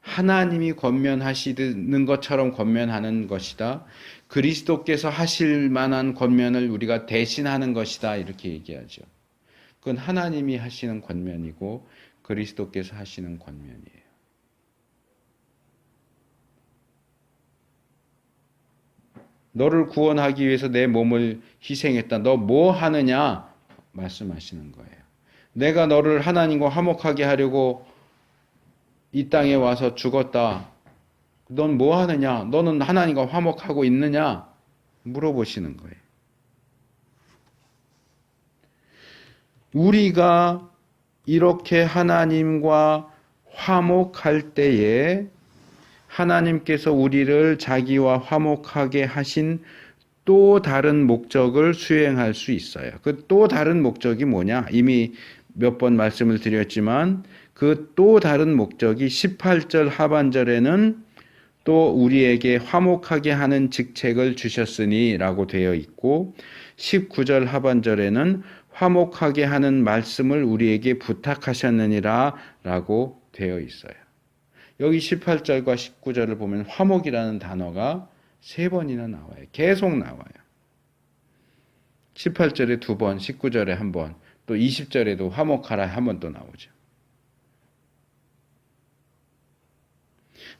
하나님이 권면하시는 것처럼 권면하는 것이다. 그리스도께서 하실 만한 권면을 우리가 대신하는 것이다. 이렇게 얘기하죠. 그건 하나님이 하시는 권면이고 그리스도께서 하시는 권면이에요. 너를 구원하기 위해서 내 몸을 희생했다. 너 뭐 하느냐? 말씀하시는 거예요. 내가 너를 하나님과 화목하게 하려고 이 땅에 와서 죽었다. 넌 뭐 하느냐? 너는 하나님과 화목하고 있느냐? 물어보시는 거예요. 우리가 이렇게 하나님과 화목할 때에 하나님께서 우리를 자기와 화목하게 하신 또 다른 목적을 수행할 수 있어요. 그 또 다른 목적이 뭐냐? 이미 몇 번 말씀을 드렸지만 그 또 다른 목적이 18절 하반절에는 또 우리에게 화목하게 하는 직책을 주셨으니 라고 되어 있고 19절 하반절에는 화목하게 하는 말씀을 우리에게 부탁하셨느니라 라고 되어 있어요. 여기 18절과 19절을 보면 화목이라는 단어가 3번이나 나와요. 계속 나와요. 18절에 2번, 19절에 1번, 또 20절에도 화목하라 1번 또 나오죠.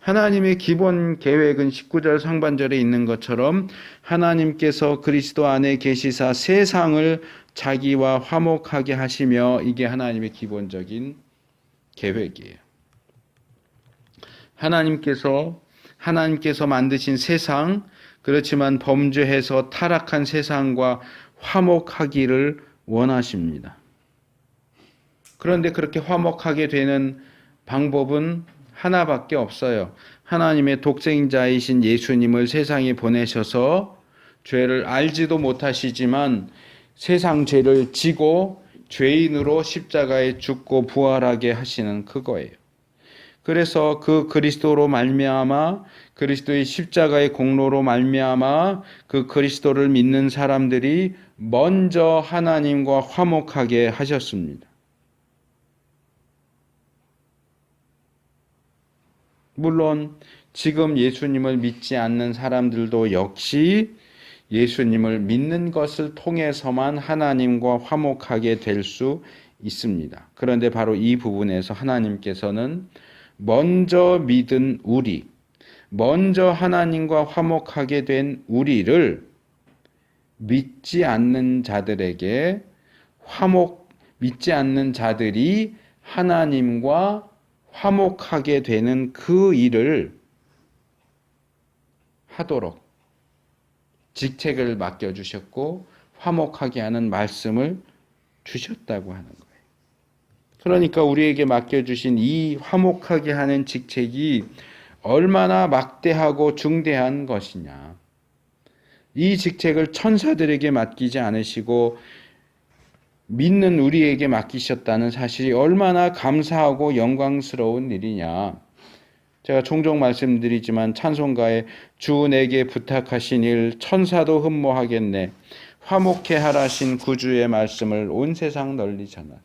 하나님의 기본 계획은 19절 상반절에 있는 것처럼 하나님께서 그리스도 안에 계시사 세상을 자기와 화목하게 하시며 이게 하나님의 기본적인 계획이에요. 하나님께서 만드신 세상, 그렇지만 범죄해서 타락한 세상과 화목하기를 원하십니다. 그런데 그렇게 화목하게 되는 방법은 하나밖에 없어요. 하나님의 독생자이신 예수님을 세상에 보내셔서 죄를 알지도 못하시지만 세상 죄를 지고 죄인으로 십자가에 죽고 부활하게 하시는 그거예요. 그래서 그 그리스도로 말미암아 그리스도의 십자가의 공로로 말미암아 그 그리스도를 믿는 사람들이 먼저 하나님과 화목하게 하셨습니다. 물론 지금 예수님을 믿지 않는 사람들도 역시 예수님을 믿는 것을 통해서만 하나님과 화목하게 될 수 있습니다. 그런데 바로 이 부분에서 하나님께서는 먼저 믿은 우리, 먼저 하나님과 화목하게 된 우리를 믿지 않는 자들에게 믿지 않는 자들이 하나님과 화목하게 되는 그 일을 하도록 직책을 맡겨주셨고 화목하게 하는 말씀을 주셨다고 하는 거예요. 그러니까 우리에게 맡겨주신 이 화목하게 하는 직책이 얼마나 막대하고 중대한 것이냐. 이 직책을 천사들에게 맡기지 않으시고 믿는 우리에게 맡기셨다는 사실이 얼마나 감사하고 영광스러운 일이냐. 제가 종종 말씀드리지만 찬송가에 주 내게 부탁하신 일 천사도 흠모하겠네. 화목해 하라신 구주의 말씀을 온 세상 널리 전하라.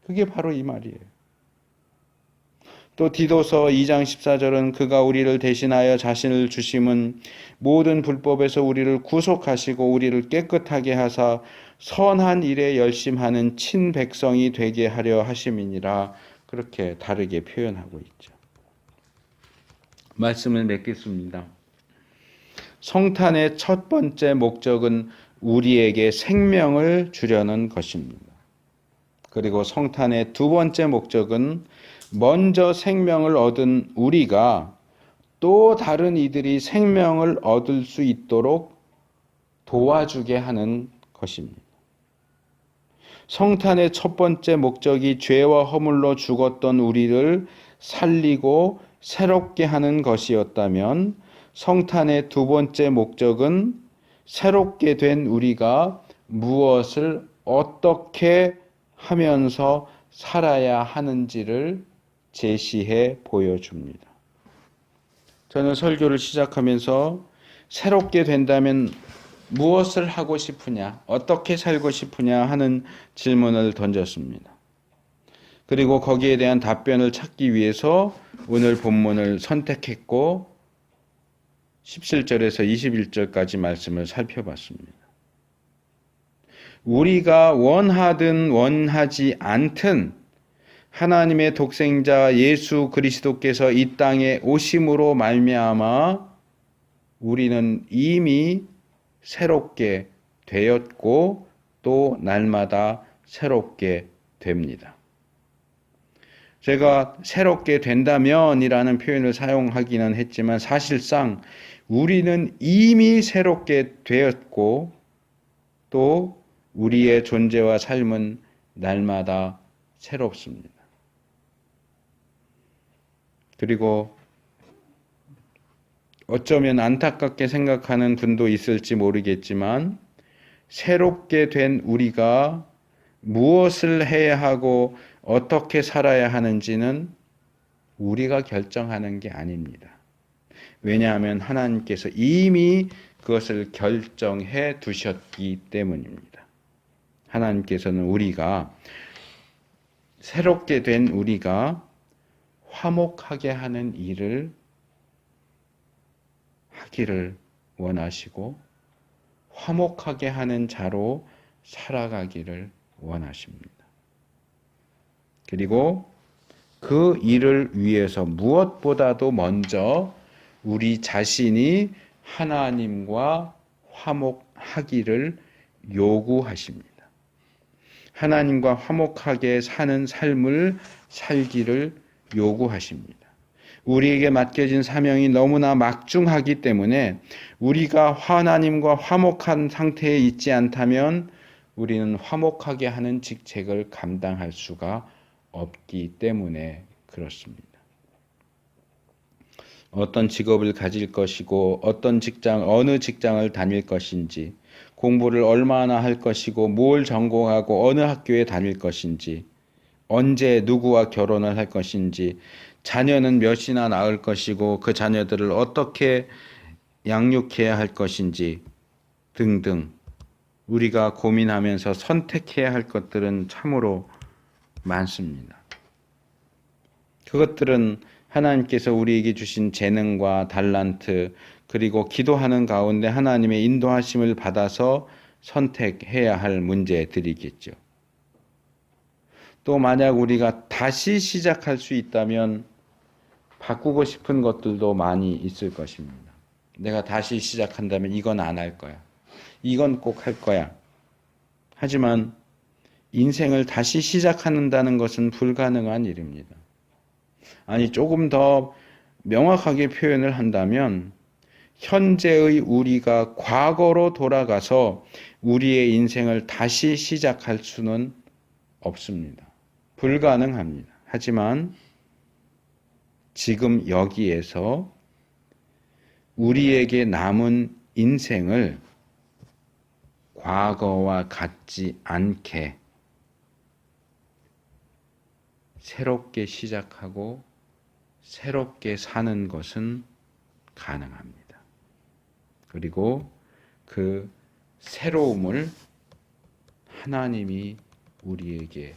그게 바로 이 말이에요. 또 디도서 2장 14절은 그가 우리를 대신하여 자신을 주심은 모든 불법에서 우리를 구속하시고 우리를 깨끗하게 하사 선한 일에 열심하는 친백성이 되게 하려 하심이니라. 그렇게 다르게 표현하고 있죠. 말씀을 맺겠습니다. 성탄의 첫 번째 목적은 우리에게 생명을 주려는 것입니다. 그리고 성탄의 두 번째 목적은 먼저 생명을 얻은 우리가 또 다른 이들이 생명을 얻을 수 있도록 도와주게 하는 것입니다. 성탄의 첫 번째 목적이 죄와 허물로 죽었던 우리를 살리고 새롭게 하는 것이었다면 성탄의 두 번째 목적은 새롭게 된 우리가 무엇을 어떻게 하면서 살아야 하는지를 제시해 보여줍니다. 저는 설교를 시작하면서 새롭게 된다면 무엇을 하고 싶으냐, 어떻게 살고 싶으냐 하는 질문을 던졌습니다. 그리고 거기에 대한 답변을 찾기 위해서 오늘 본문을 선택했고 17절에서 21절까지 말씀을 살펴봤습니다. 우리가 원하든 원하지 않든 하나님의 독생자 예수 그리스도께서 이 땅에 오심으로 말미암아 우리는 이미 새롭게 되었고 또 날마다 새롭게 됩니다. 제가 새롭게 된다면이라는 표현을 사용하기는 했지만 사실상 우리는 이미 새롭게 되었고 또 우리의 존재와 삶은 날마다 새롭습니다. 그리고 어쩌면 안타깝게 생각하는 분도 있을지 모르겠지만 새롭게 된 우리가 무엇을 해야 하고 어떻게 살아야 하는지는 우리가 결정하는 게 아닙니다. 왜냐하면 하나님께서 이미 그것을 결정해 두셨기 때문입니다. 하나님께서는 우리가 새롭게 된 우리가 화목하게 하는 일을 하기를 원하시고 화목하게 하는 자로 살아가기를 원하십니다. 그리고 그 일을 위해서 무엇보다도 먼저 우리 자신이 하나님과 화목하기를 요구하십니다. 하나님과 화목하게 사는 삶을 살기를 요구하십니다. 우리에게 맡겨진 사명이 너무나 막중하기 때문에 우리가 하나님과 화목한 상태에 있지 않다면 우리는 화목하게 하는 직책을 감당할 수가 없기 때문에 그렇습니다. 어떤 직업을 가질 것이고 어느 직장을 다닐 것인지 공부를 얼마나 할 것이고 뭘 전공하고 어느 학교에 다닐 것인지 언제 누구와 결혼을 할 것인지 자녀는 몇이나 낳을 것이고 그 자녀들을 어떻게 양육해야 할 것인지 등등 우리가 고민하면서 선택해야 할 것들은 참으로 많습니다. 그것들은 하나님께서 우리에게 주신 재능과 달란트 그리고 기도하는 가운데 하나님의 인도하심을 받아서 선택해야 할 문제들이겠죠. 또 만약 우리가 다시 시작할 수 있다면 바꾸고 싶은 것들도 많이 있을 것입니다. 내가 다시 시작한다면 이건 안 할 거야. 이건 꼭 할 거야. 하지만 인생을 다시 시작한다는 것은 불가능한 일입니다. 아니 조금 더 명확하게 표현을 한다면 현재의 우리가 과거로 돌아가서 우리의 인생을 다시 시작할 수는 없습니다. 불가능합니다. 하지만 지금 여기에서 우리에게 남은 인생을 과거와 같지 않게 새롭게 시작하고 새롭게 사는 것은 가능합니다. 그리고 그 새로움을 하나님이 우리에게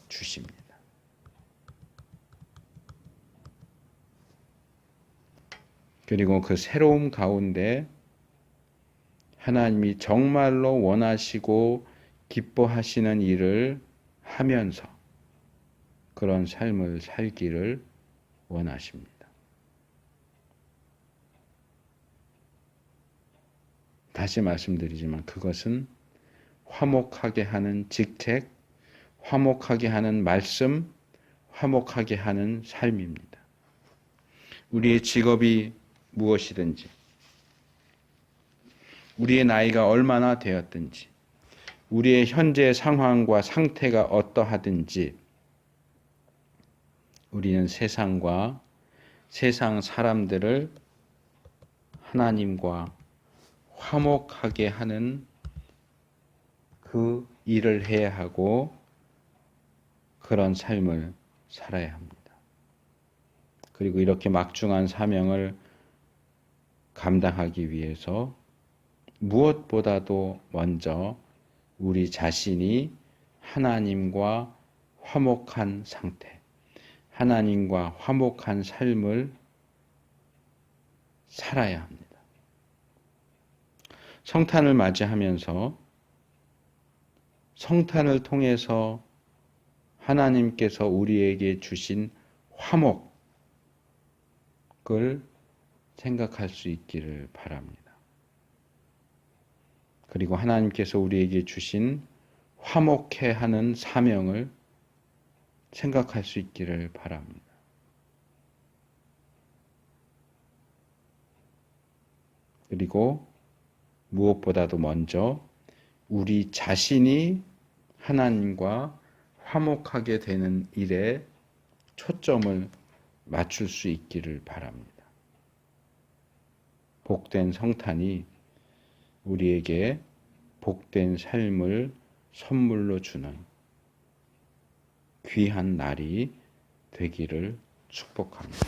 주십니다. 그리고 그 새로움 가운데 하나님이 정말로 원하시고 기뻐하시는 일을 하면서 그런 삶을 살기를 원하십니다. 다시 말씀드리지만 그것은 화목하게 하는 직책, 화목하게 하는 말씀, 화목하게 하는 삶입니다. 우리의 직업이 무엇이든지, 우리의 나이가 얼마나 되었든지, 우리의 현재 상황과 상태가 어떠하든지, 우리는 세상과 세상 사람들을 하나님과 화목하게 하는 그 일을 해야 하고 그런 삶을 살아야 합니다. 그리고 이렇게 막중한 사명을 감당하기 위해서 무엇보다도 먼저 우리 자신이 하나님과 화목한 상태, 하나님과 화목한 삶을 살아야 합니다. 성탄을 맞이하면서 성탄을 통해서 하나님께서 우리에게 주신 화목을 생각할 수 있기를 바랍니다. 그리고 하나님께서 우리에게 주신 화목해 하는 사명을 생각할 수 있기를 바랍니다. 그리고 무엇보다도 먼저 우리 자신이 하나님과 화목하게 되는 일에 초점을 맞출 수 있기를 바랍니다. 복된 성탄이 우리에게 복된 삶을 선물로 주는 귀한 날이 되기를 축복합니다.